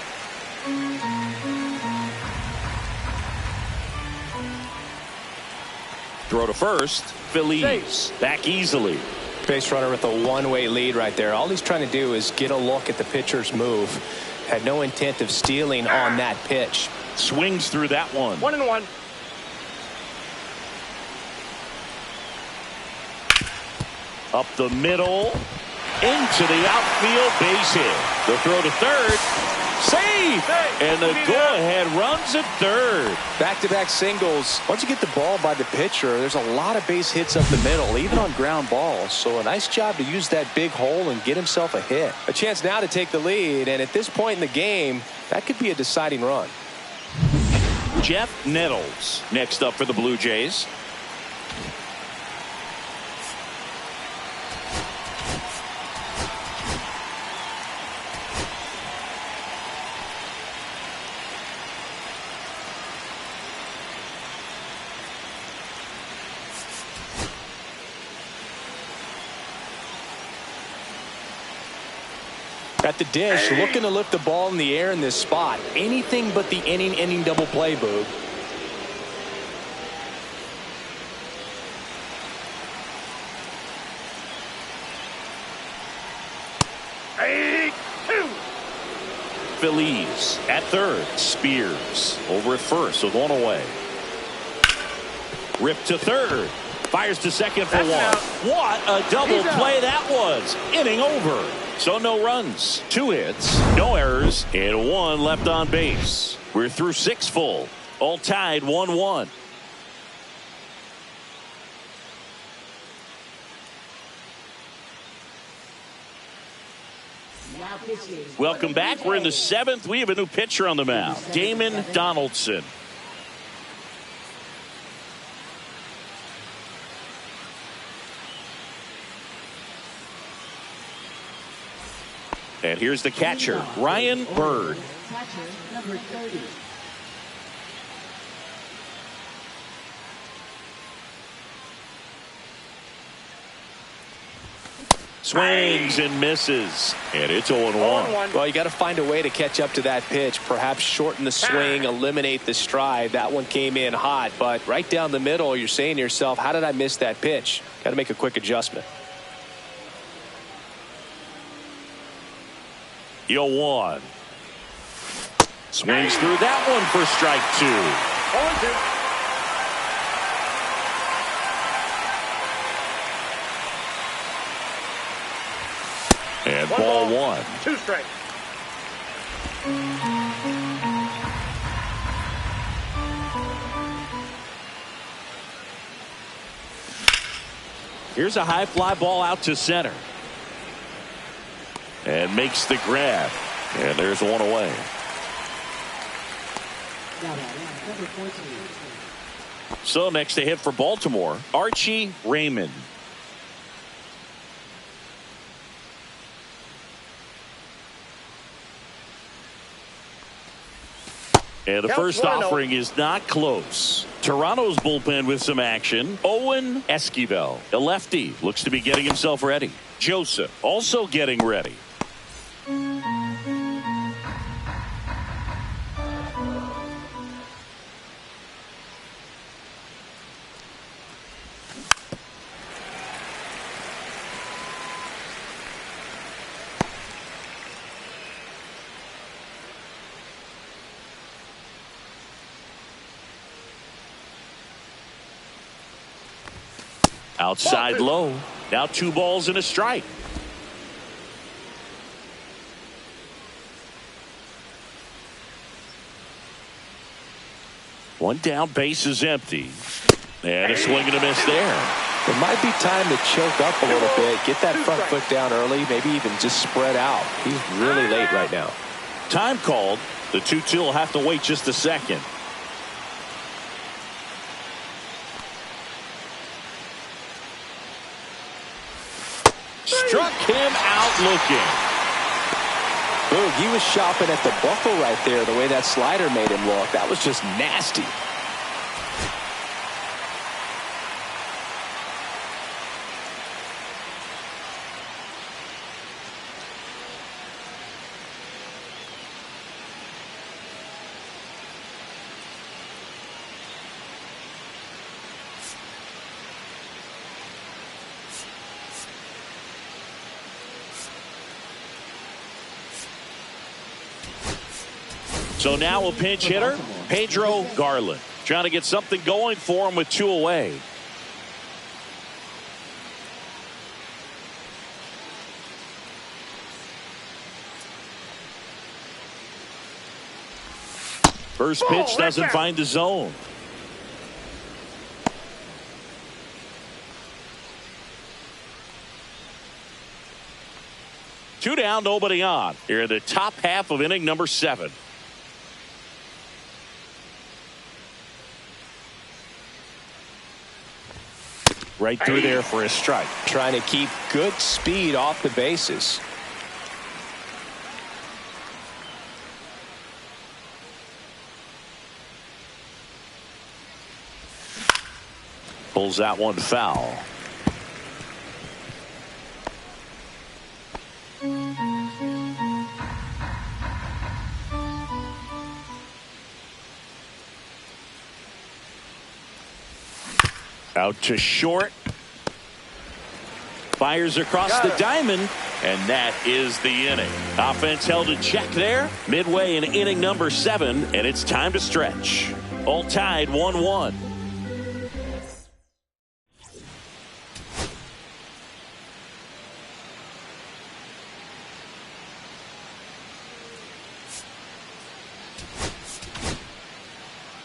Throw to first. Feliz back easily. Base runner with a one-way lead right there. All he's trying to do is get a look at the pitcher's move. Had no intent of stealing on that pitch. Swings through that one. 1-1. Up the middle. Into the outfield, base hit. The throw to third. Save! And the go-ahead runs at third. Back-to-back singles. Once you get the ball by the pitcher, there's a lot of base hits up the middle, even on ground balls. So a nice job to use that big hole and get himself a hit. A chance now to take the lead, and at this point in the game, that could be a deciding run. Jeff Nettles next up for the Blue Jays. At the dish, looking to lift the ball in the air in this spot. Anything but the inning double play, Boog. Feliz at third. Spears over at first with one away. Rip to third. Fires to second for one. What a double play that was. Inning over. So no runs, 2 hits, no errors, and 1 left on base. We're through 6 full. All tied 1-1. Welcome back. We're in the 7th. We have a new pitcher on the mound, Damon Donaldson. And here's the catcher, Ryan Bird. Catcher number 30. Swings and misses. And it's 0-1. Well, you got to find a way to catch up to that pitch. Perhaps shorten the swing, eliminate the stride. That one came in hot, but right down the middle, you're saying to yourself, how did I miss that pitch? Got to make a quick adjustment. 0-1. Swings through that one for strike 2. 0-2. And ball 1. 2 strikes. Here's a high fly ball out to center. And makes the grab. And there's 1 away. Number 14. So next to hit for Baltimore, Archie Raymond. And the first offering is not close. Toronto's bullpen with some action. Owen Esquivel, a lefty, looks to be getting himself ready. Joseph also getting ready. Outside low. Now 2 balls and a strike. One down, base is empty. And a swing and a miss there. It might be time to choke up a little bit, get that front foot down early, maybe even just spread out. He's really late right now. Time called. The 2-2 will have to wait just a second. Struck him out out looking. Boog, he was shopping at the buckle right there, the way that slider made him look. That was just nasty. So now a pinch hitter, Pedro Garland, trying to get something going for him with 2 away. First pitch doesn't find the zone. Two down, nobody on. Here in the top half of inning number 7. Right through there for a strike. Trying to keep good speed off the bases. Pulls that one foul. Out to short. Fires across the diamond. And that is the inning. Offense held in check there. Midway in inning number 7. And it's time to stretch. All tied 1-1.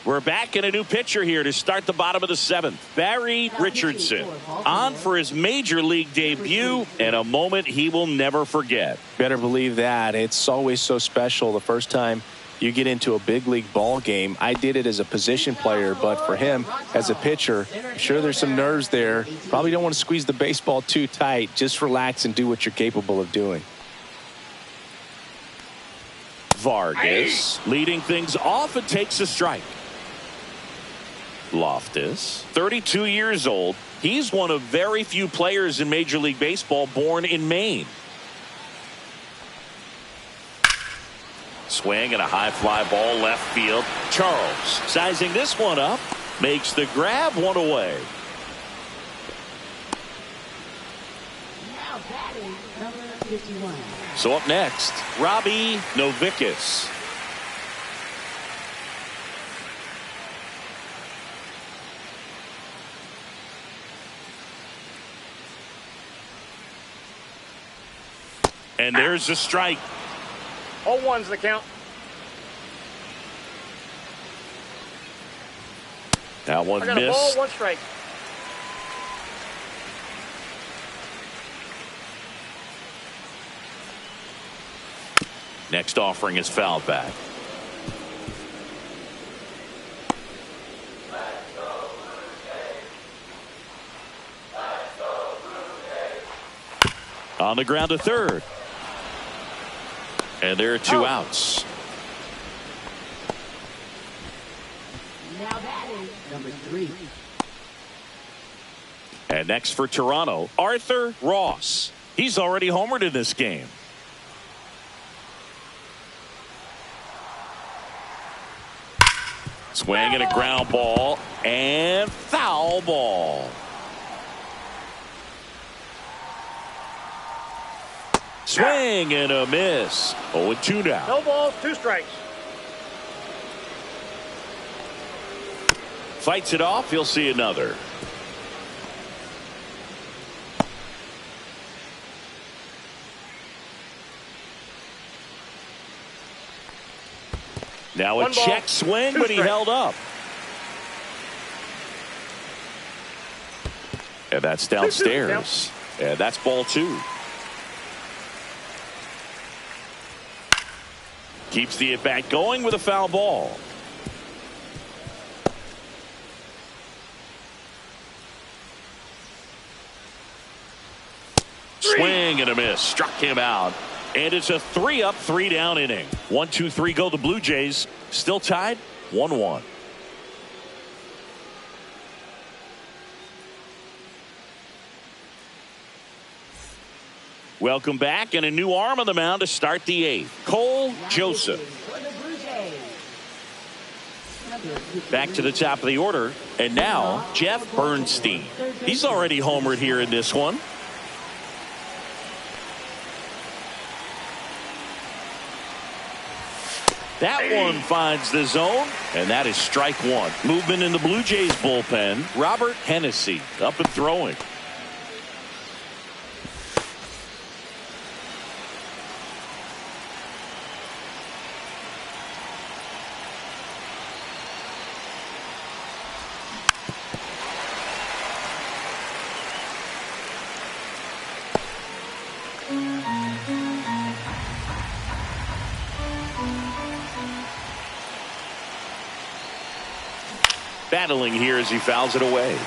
We're back in a new pitcher here to start the bottom of the 7th. Barry Richardson on for his major league debut and a moment he will never forget. Better believe that. It's always so special the first time you get into a big league ball game. I did it as a position player, but for him as a pitcher, I'm sure there's some nerves there. Probably don't want to squeeze the baseball too tight. Just relax and do what you're capable of doing. Vargas leading things off and takes a strike. Loftus, 32 years old. He's one of very few players in Major League Baseball born in Maine. Swing and a high fly ball left field. Charles sizing this one up. Makes the grab, 1 away. Now batting number 51. So up next, Robbie Novickus. And there's a strike. 0-1's the count. That one I got a ball, missed. 1 strike. Next offering is fouled back. On the ground to third. And there are 2 outs. Now batting number 3. And next for Toronto, Arthur Ross. He's already homered in this game. Swing and a ground ball and foul ball. Swing and a miss. 0-2 now. No balls, 2 strikes. Fights it off. He'll see another. Now a 1 ball, check swing, 2 but he strikes. held up. And that's downstairs. And that's ball 2. Keeps the at-bat going with a foul ball. Swing and a miss. Struck him out. And it's a 3-up, 3-down inning. 1, 2, 3 go the Blue Jays. Still tied 1-1. Welcome back, and a new arm on the mound to start the 8th. Cole Joseph. Back to the top of the order, and now Jeff Bernstein. He's already homered here in this one. That one finds the zone, and that is strike 1. Movement in the Blue Jays bullpen. Robert Hennessy up and throwing. Battling here as he fouls it away.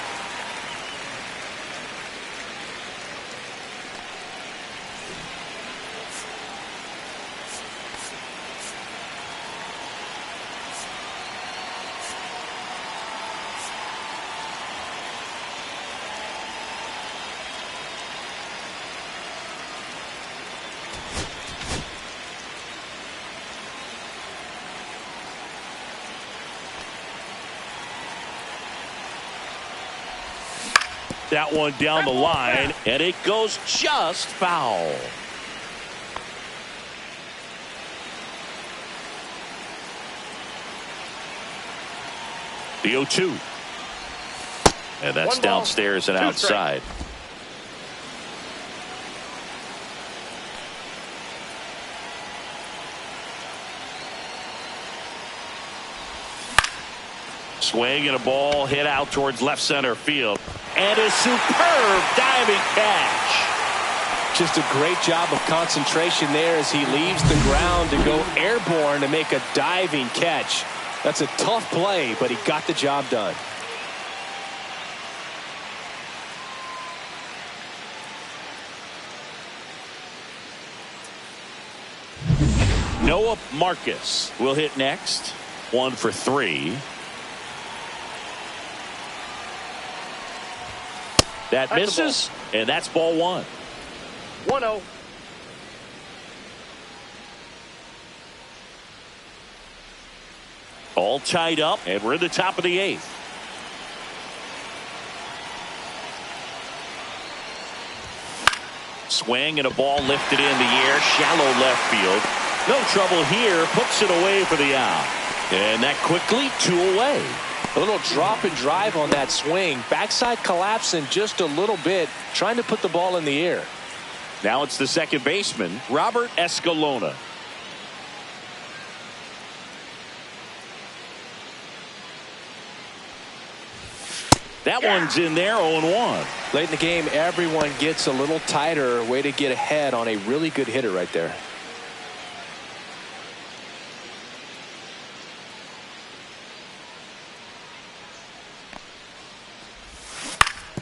That one down the line, and it goes just foul. The 0-2. And that's downstairs and outside. Swing and a ball hit out towards left center field. And a superb diving catch. Just a great job of concentration there as he leaves the ground to go airborne to make a diving catch. That's a tough play, but he got the job done. Noah Marcus will hit next. 1 for 3. That misses, and that's ball 1. 1-0. All tied up, and we're in the top of the 8th. Swing and a ball lifted in the air, shallow left field. No trouble here, puts it away for the out. And that quickly 2 away. A little drop and drive on that swing. Backside collapsing just a little bit, trying to put the ball in the air. Now it's the second baseman, Robert Escalona. That one's in there, 0-1. Late in the game, everyone gets a little tighter. Way to get ahead on a really good hitter right there.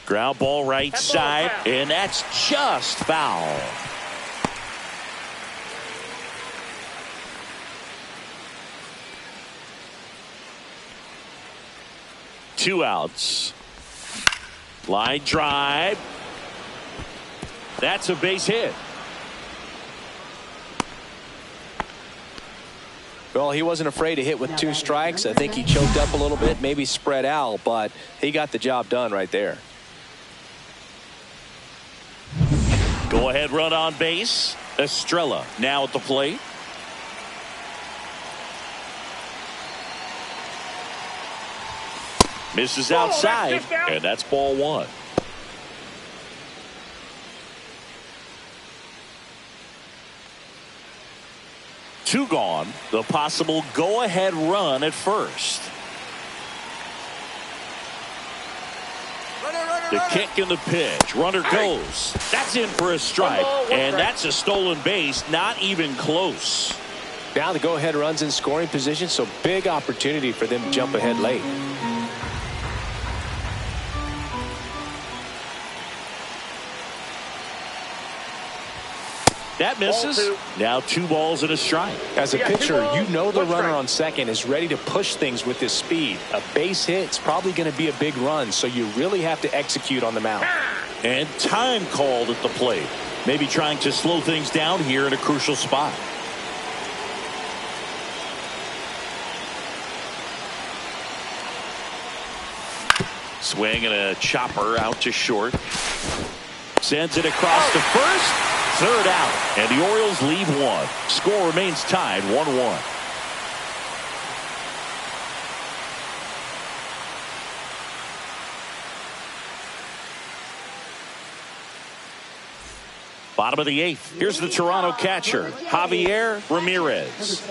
Ground ball right side, and that's just foul. Two outs. Line drive. That's a base hit. Well, he wasn't afraid to hit with 2 strikes. I think he choked up a little bit, maybe spread out, but he got the job done right there. Go ahead run on base. Estrella now at the plate. Misses outside, and that's ball 1. Two gone. The possible go-ahead run at first. The kick and the pitch. Runner goes. That's in for a strike. And that's a stolen base. Not even close. Now the go-ahead run's in scoring position, so big opportunity for them to jump ahead late. That misses. Ball 2. Now 2 balls and a strike. As a You got 2 pitcher, balls, you know the 1 runner strike. on second is ready to push things with his speed. A base hit's probably going to be a big run, so you really have to execute on the mound. And time called at the plate. Maybe trying to slow things down here in a crucial spot. Swing and a chopper out to short. Sends it across to first. Third out. And the Orioles leave 1. Score remains tied 1-1. Bottom of the 8th. Here's the Toronto catcher, Javier Ramirez.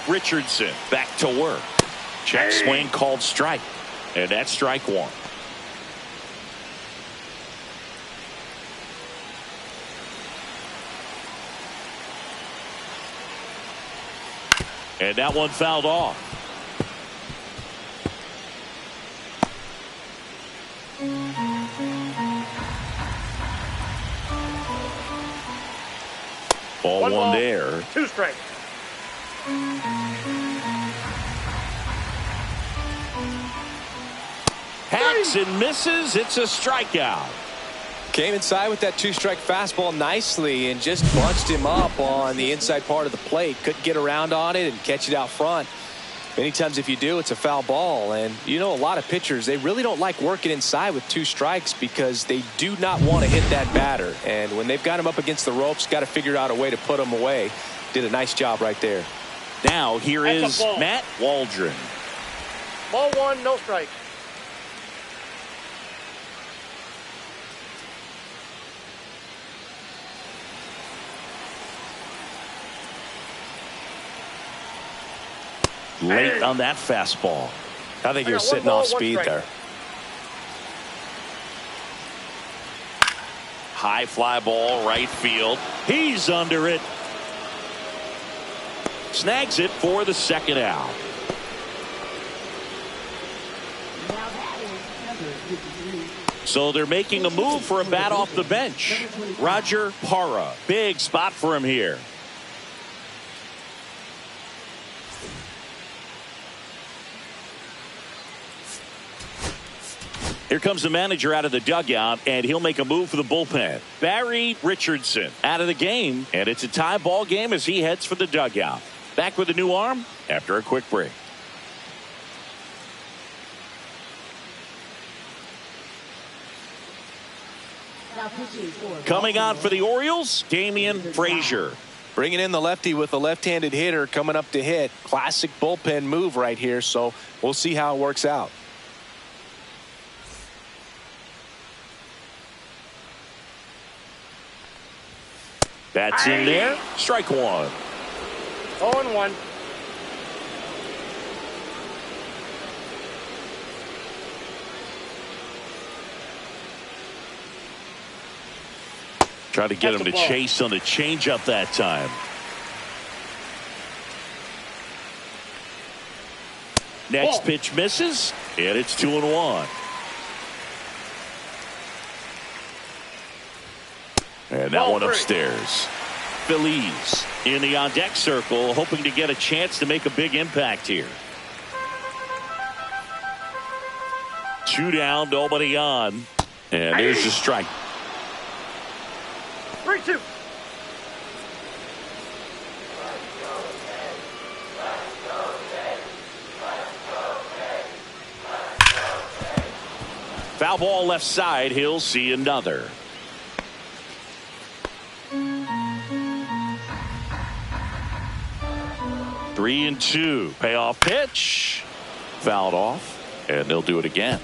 Richardson back to work. Check swing called strike. And that's strike 1. And that one fouled off. Ball 1 ball, there. 2 strikes. Hacks and misses. It's a strikeout. Came inside with that 2-strike fastball nicely and just bunched him up on the inside part of the plate. Couldn't get around on it and catch it out front. Many times if you do, it's a foul ball. And you know, a lot of pitchers, they really don't like working inside with 2 strikes because they do not want to hit that batter. And when they've got him up against the ropes, got to figure out a way to put him away. Did a nice job right there. Now here That's is a ball. Matt Waldron. Ball 1, no strike. Late on that fastball. I think he was got 1 sitting ball, off 1 speed strike. there. High fly ball right field. He's under it. Snags it for the 2nd out. Now that is number 53. So they're making a move for a bat off the bench. Roger Parra. Big spot for him here. Here comes the manager out of the dugout, and he'll make a move for the bullpen. Barry Richardson out of the game, and it's a tie ball game as he heads for the dugout. Back with a new arm after a quick break. Now pitching for Coming on for the Orioles, Damian Frazier. Bringing in the lefty with a left-handed hitter coming up to hit. Classic bullpen move right here, so we'll see how it works out. That's in there. Strike 1. 0-1. Try to get That's him a to ball. chase on the changeup that time. Next Ball. pitch misses, and it's 2-1. And that Ball one 3. upstairs. Feliz in the on-deck circle, hoping to get a chance to make a big impact here. 2 down, nobody on. And there's the strike. 3-2. Foul ball left side. He'll see another. Three and 2. Payoff pitch. Fouled off. And they'll do it again.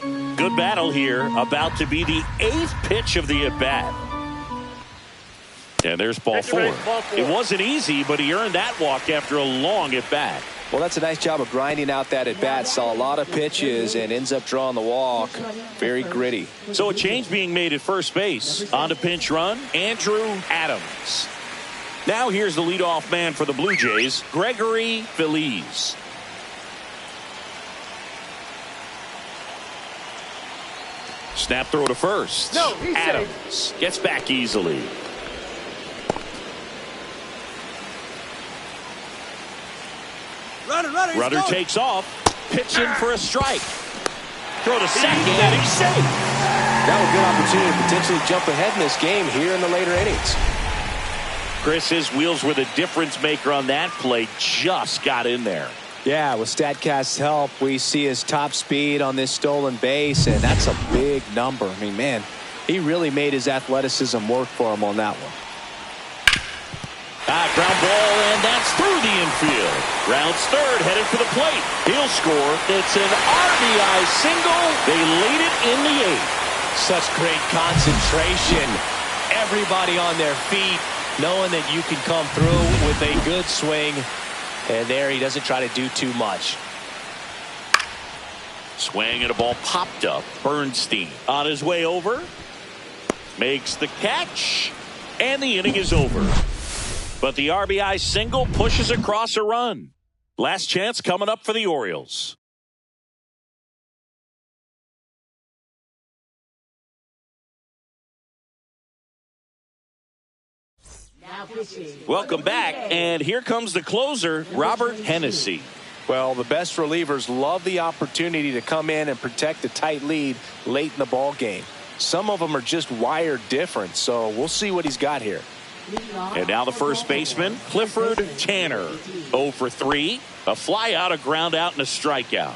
Good battle here. About to be the 8th pitch of the at-bat. And there's ball 4. Ball 4. It wasn't easy, but he earned that walk after a long at-bat. Well, that's a nice job of grinding out that at-bat. Saw a lot of pitches and ends up drawing the walk. Very gritty. So a change being made at first base. On to pinch run, Andrew Adams. Now here's the leadoff man for the Blue Jays, Gregory Feliz. Snap throw to first. No, he's Adams gets back easily. Runner takes off. Pitching for a strike. Throw to second, and he's safe. That was a good opportunity to potentially jump ahead in this game here in the later innings. Chris, his wheels were the difference maker on that play. Just got in there. Yeah, with StatCast's help, we see his top speed on this stolen base, and that's a big number. I mean, man, he really made his athleticism work for him on that one. Ground ball, and that's through the infield. Rounds third, headed for the plate. He'll score. It's an RBI single. They lead it in the eighth. Such great concentration. Everybody on their feet, knowing that you can come through with a good swing. And there he doesn't try to do too much. Swing and a ball popped up. Bernstein on his way over. Makes the catch. And the inning is over. But the RBI single pushes across a run. Last chance coming up for the Orioles. Welcome back, and here comes the closer, Robert Hennessy. Well, the best relievers love the opportunity to come in and protect a tight lead late in the ball game. Some of them are just wired different, so we'll see what he's got here. And now the first baseman, Clifford Tanner. 0 for 3, a fly out, a ground out, and a strikeout.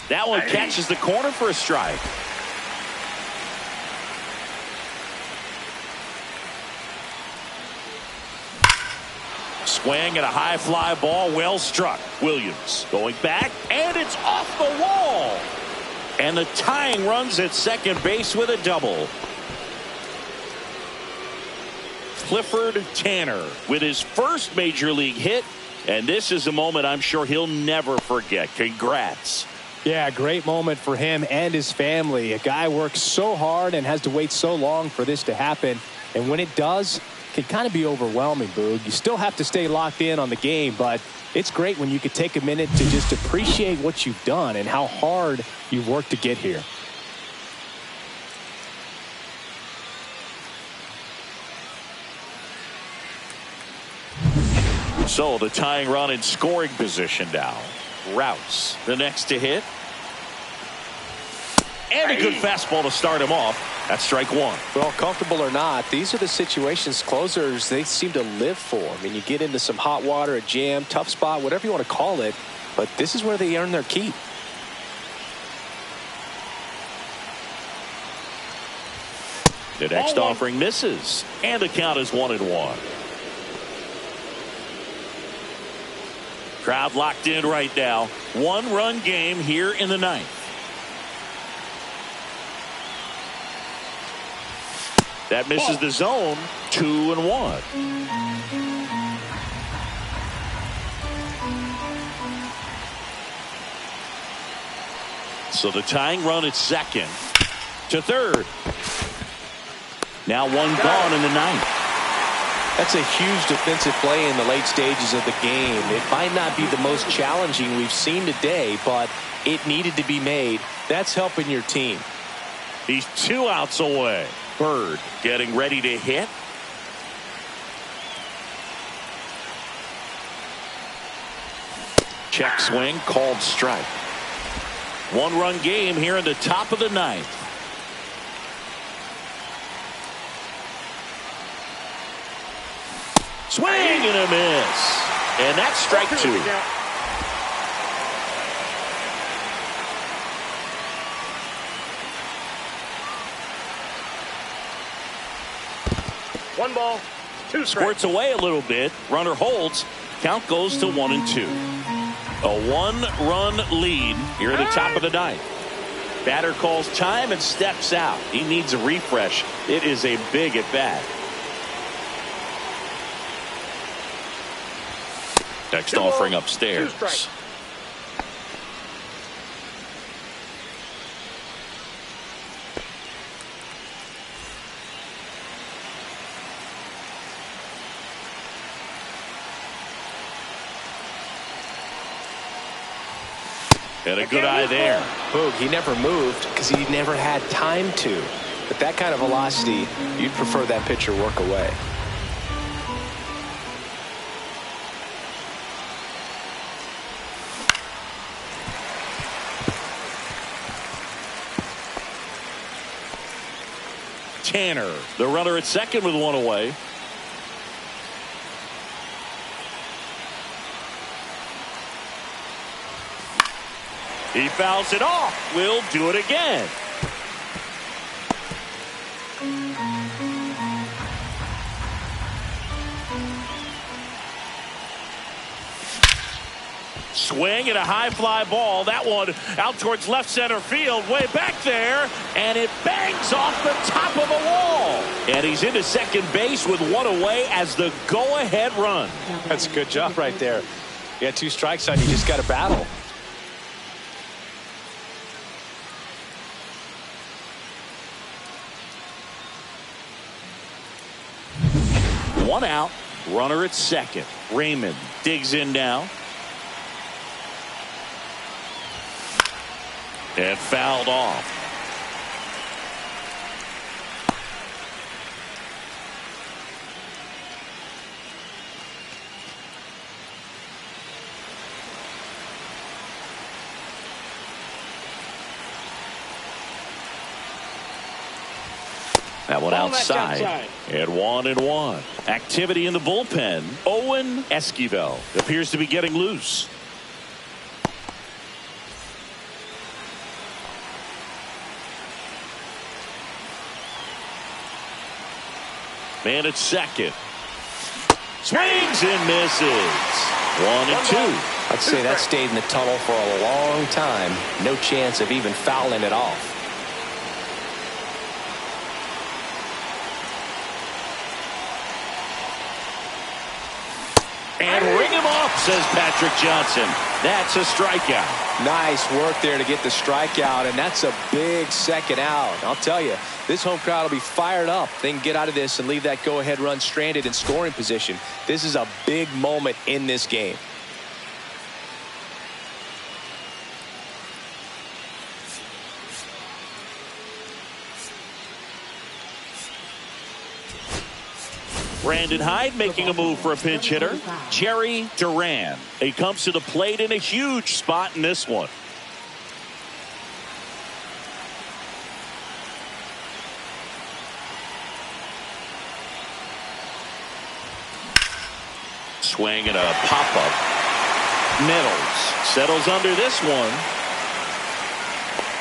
That one catches the corner for a strike. Swing at a high fly ball, well struck. Williams going back, and it's off the wall. And the tying runs at second base with a double. Clifford Tanner with his first major league hit, and this is a moment I'm sure he'll never forget. Congrats. Yeah, great moment for him and his family. A guy works so hard and has to wait so long for this to happen. And when it does, it can kind of be overwhelming, Boog. You still have to stay locked in on the game, but it's great when you could take a minute to just appreciate what you've done and how hard you've worked to get here. So the tying run in scoring position now. Routes the next to hit. And a good fastball to start him off. That's strike one. Well, comfortable or not, these are the situations closers they seem to live for. I mean, you get into some hot water, a jam, tough spot, whatever you want to call it, but this is where they earn their keep. The next offering misses, and the count is 1-1. Crowd locked in right now. One-run game here in the ninth. That misses the zone. 2-1. So the tying run at second to third. Now one gone in the ninth. That's a huge defensive play in the late stages of the game. It might not be the most challenging we've seen today, but it needed to be made. That's helping your team. He's 2 outs away. Bird getting ready to hit. Check swing, called strike. One-run game here in the top of the ninth. Swing and a miss. And that's strike two. One ball, 2 strikes. Squirts away a little bit. Runner holds. Count goes to 1-2. A one-run lead here at the top of the ninth. Batter calls time and steps out. He needs a refresh. It is a big at bat. Next offering upstairs. And a good eye there. Boog, he never moved because he never had time to. But that kind of velocity, you'd prefer that pitcher work away. Tanner, the runner at second with one away. He fouls it off. We'll do it again. Swing and a high fly ball. That one out towards left center field, way back there, and it bangs off the top of the wall. And he's into second base with one away as the go-ahead run. That's a good job right there. You got 2 strikes on you, just got to battle. One out, runner at second. Raymond digs in now. And fouled off. That one outside. And 1-1. Activity in the bullpen. Owen Esquivel appears to be getting loose. Man at second. Swings and misses. 1-2. I'd say that stayed in the tunnel for a long time. No chance of even fouling it off. And ring him up, says Patrick Johnson. That's a strikeout. Nice work there to get the strikeout, and that's a big second out. I'll tell you, this home crowd will be fired up. They can get out of this and leave that go-ahead run stranded in scoring position. This is a big moment in this game. Brandon Hyde making a move for a pinch hitter. Jerry Duran. He comes to the plate in a huge spot in this one. Swing and a pop-up. Nettles settles under this one.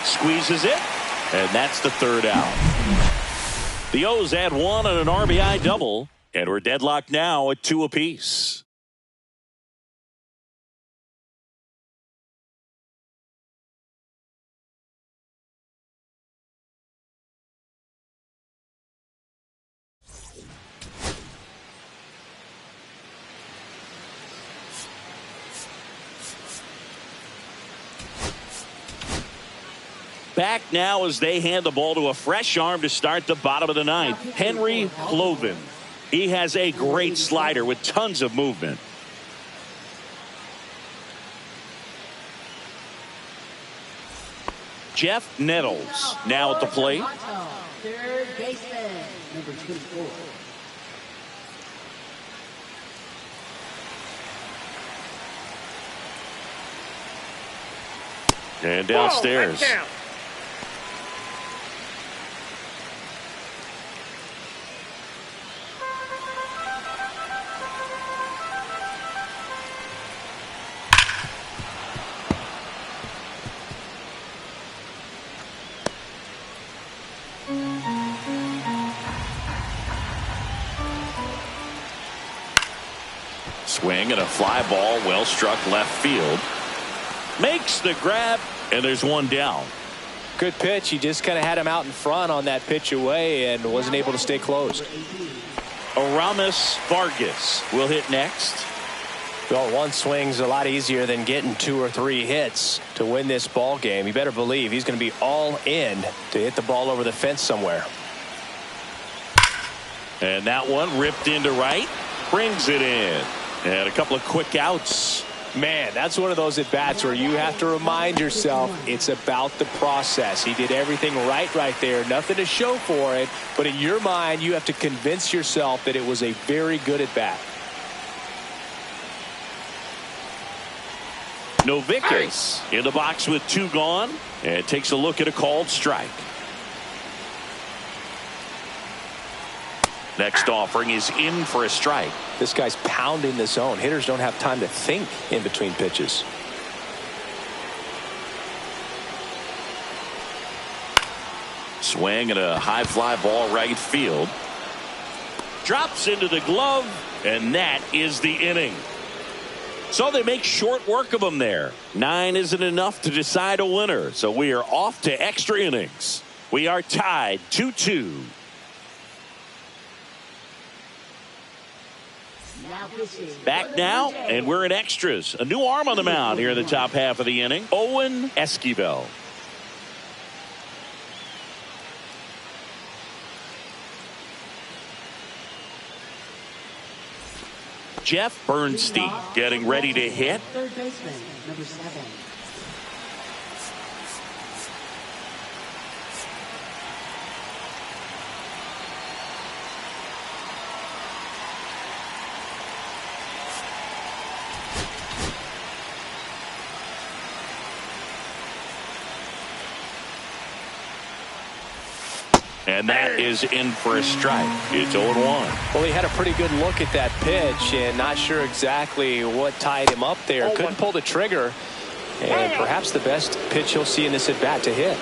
Squeezes it. And that's the third out. The O's add one on an RBI double. And we're deadlocked now at 2 apiece. Back now as they hand the ball to a fresh arm to start the bottom of the ninth. Henry Cloven. He has a great slider with tons of movement. Jeff Nettles now at the plate. Third baseman, number 24. And downstairs. Whoa, down. Swing and a fly ball, well struck left field. Makes the grab, and there's one down. Good pitch. He just kind of had him out in front on that pitch away and wasn't able to stay closed. Aramis Vargas will hit next. Well, one swing's a lot easier than getting 2 or 3 hits to win this ball game. You better believe he's going to be all in to hit the ball over the fence somewhere. And that one ripped into right, brings it in. And a couple of quick outs. Man, that's one of those at-bats where you have to remind yourself it's about the process. He did everything right there. Nothing to show for it. But in your mind, you have to convince yourself that it was a very good at-bat. Novickus in the box with 2 gone. And takes a look at a called strike. Next offering is in for a strike. This guy's pounding the zone. Hitters don't have time to think in between pitches. Swing and a high fly ball right field. Drops into the glove, and that is the inning. So they make short work of them there. 9 isn't enough to decide a winner, so we are off to extra innings. We are tied 2-2. Back now, and we're in extras. A new arm on the mound here in the top half of the inning. Owen Esquivel. Jeff Bernstein getting ready to hit. Third baseman, number 7. And that is in for a strike. It's 0-1. Well, he had a pretty good look at that pitch and not sure exactly what tied him up there. Couldn't pull the trigger. And perhaps the best pitch he'll see in this at-bat to hit.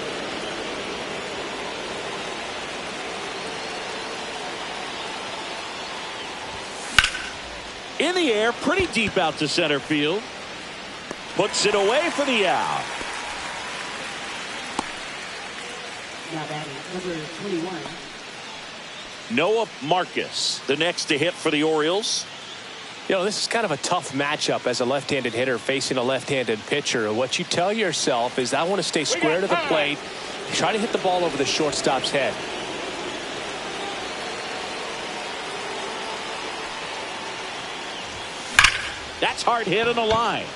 In the air, pretty deep out to center field. Puts it away for the out. Now batting, number 21. Noah Marcus, the next to hit for the Orioles. You know, this is kind of a tough matchup as a left-handed hitter facing a left-handed pitcher. What you tell yourself is, I want to stay square to the plate, try to hit the ball over the shortstop's head. That's hard hit on the line.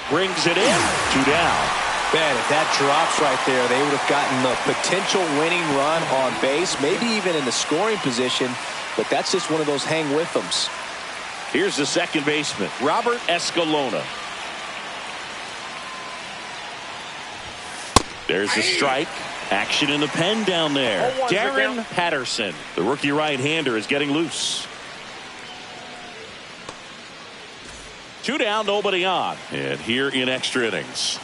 Brings it in. 2 down. Man, if that drops right there, they would have gotten the potential winning run on base, maybe even in the scoring position, but that's just one of those hang-with-ems. Here's the second baseman, Robert Escalona. There's the strike. Action in the pen down there. Darren Patterson, the rookie right-hander, is getting loose. 2 down, nobody on. And here in extra innings.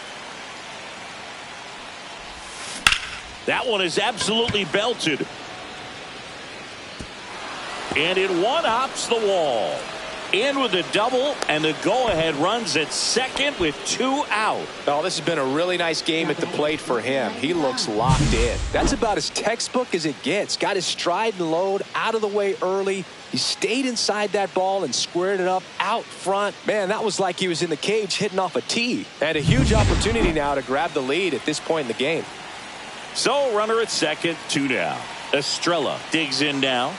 That one is absolutely belted. And it one-hops the wall. In with a double, and the go-ahead runs at second with 2 out. Oh, this has been a really nice game at the plate for him. He looks locked in. That's about as textbook as it gets. Got his stride and load out of the way early. He stayed inside that ball and squared it up out front. Man, that was like he was in the cage hitting off a tee. And a huge opportunity now to grab the lead at this point in the game. So, runner at second, 2 down. Estrella digs in now.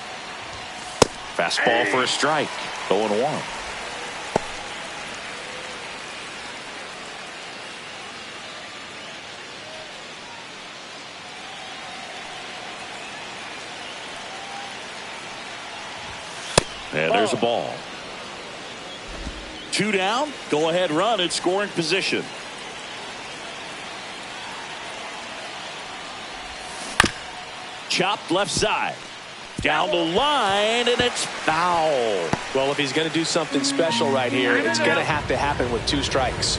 Fastball for a strike. 0-1. And there's a ball. 2 down. Go ahead run in scoring position. Chopped left side. Down the line, and it's foul. Well, if he's going to do something special right here, it's going to have to happen with 2 strikes.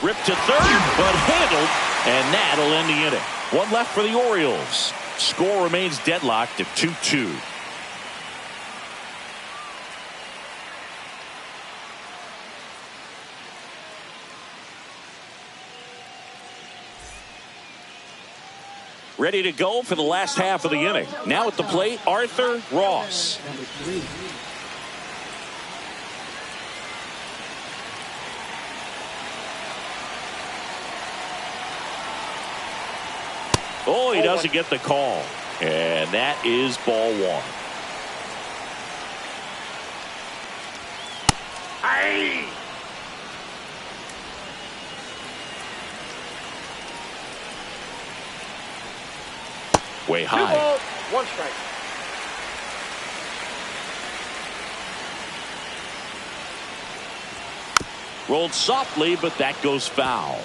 Ripped to third, but handled, and that'll end the inning. 1 left for the Orioles. Score remains deadlocked at 2-2. ready to go for the last half of the inning. Now at the plate, Arthur Ross. Number 3. Oh, he doesn't get the call. And that is ball 1. Aye. Way 2 high. balls, 1 strike. Rolled softly, but that goes foul.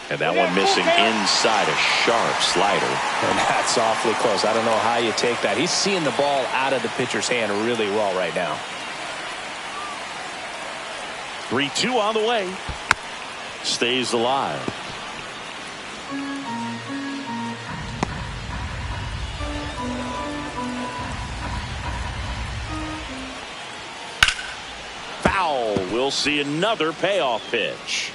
And that one missing inside, a sharp slider. And that's awfully close. I don't know how you take that. He's seeing the ball out of the pitcher's hand really well right now. 3-2 on the way. Stays alive. Foul. We'll see another payoff pitch.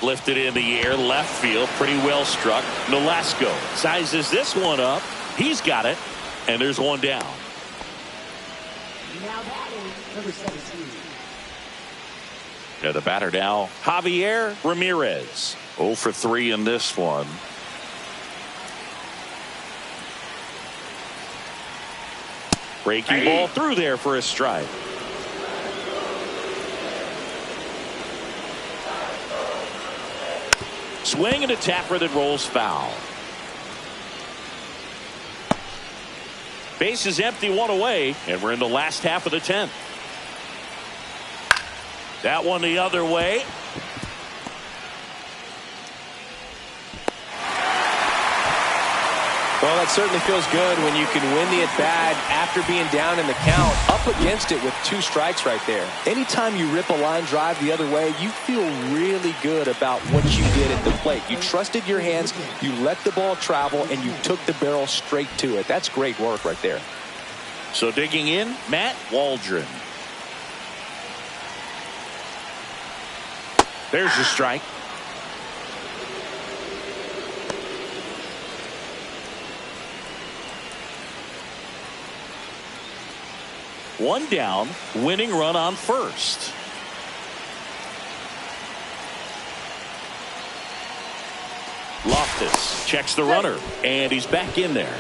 Lifted in the air, left field, pretty well struck. Nolasco sizes this one up. He's got it, and there's one down. Now batting, number 17. Yeah, the batter now, Javier Ramirez. 0 for 3 in this one. Breaking ball through there for a strike. Swing and a tapper that rolls foul. Base is empty, 1 away, and we're in the last half of the 10th. That one the other way. Well, that certainly feels good when you can win the at-bat after being down in the count, up against it with 2 strikes right there. Anytime you rip a line drive the other way, you feel really good about what you did at the plate. You trusted your hands, you let the ball travel, and you took the barrel straight to it. That's great work right there. So digging in, Matt Waldron. There's the strike. One down, winning run on first. Loftus checks the runner, and he's back in there.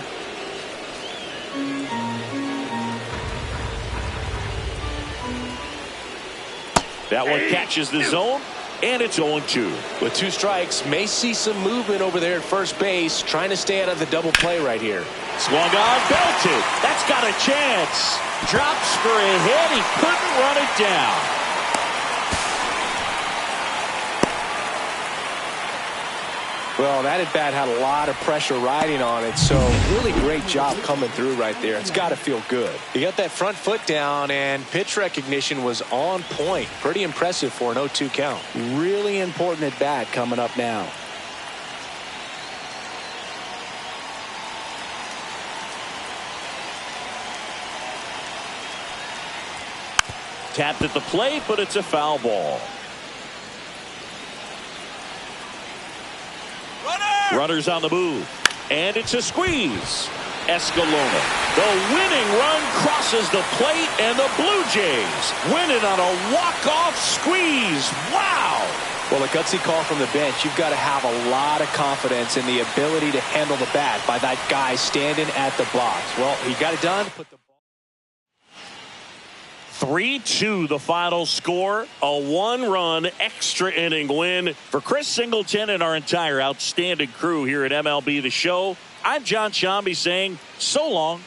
That one catches the zone, and it's 0-2. With 2 strikes, may see some movement over there at first base, trying to stay out of the double play right here. Swung on, belted. That's got a chance. Drops for a hit. He couldn't run it down. Well, that at bat had a lot of pressure riding on it, so really great job coming through right there. It's got to feel good. He got that front foot down, and pitch recognition was on point. Pretty impressive for an 0-2 count. Really important at bat coming up now. Tapped at the plate, but it's a foul ball. Runners on the move, and it's a squeeze. Escalona, the winning run, crosses the plate, and the Blue Jays win it on a walk-off squeeze. Wow! Well, a gutsy call from the bench. You've got to have a lot of confidence in the ability to handle the bat by that guy standing at the box. Well, he got it done. 3-2 the final score. A 1-run extra inning win for Chris Singleton and our entire outstanding crew here at MLB The Show. I'm John Shambi saying so long.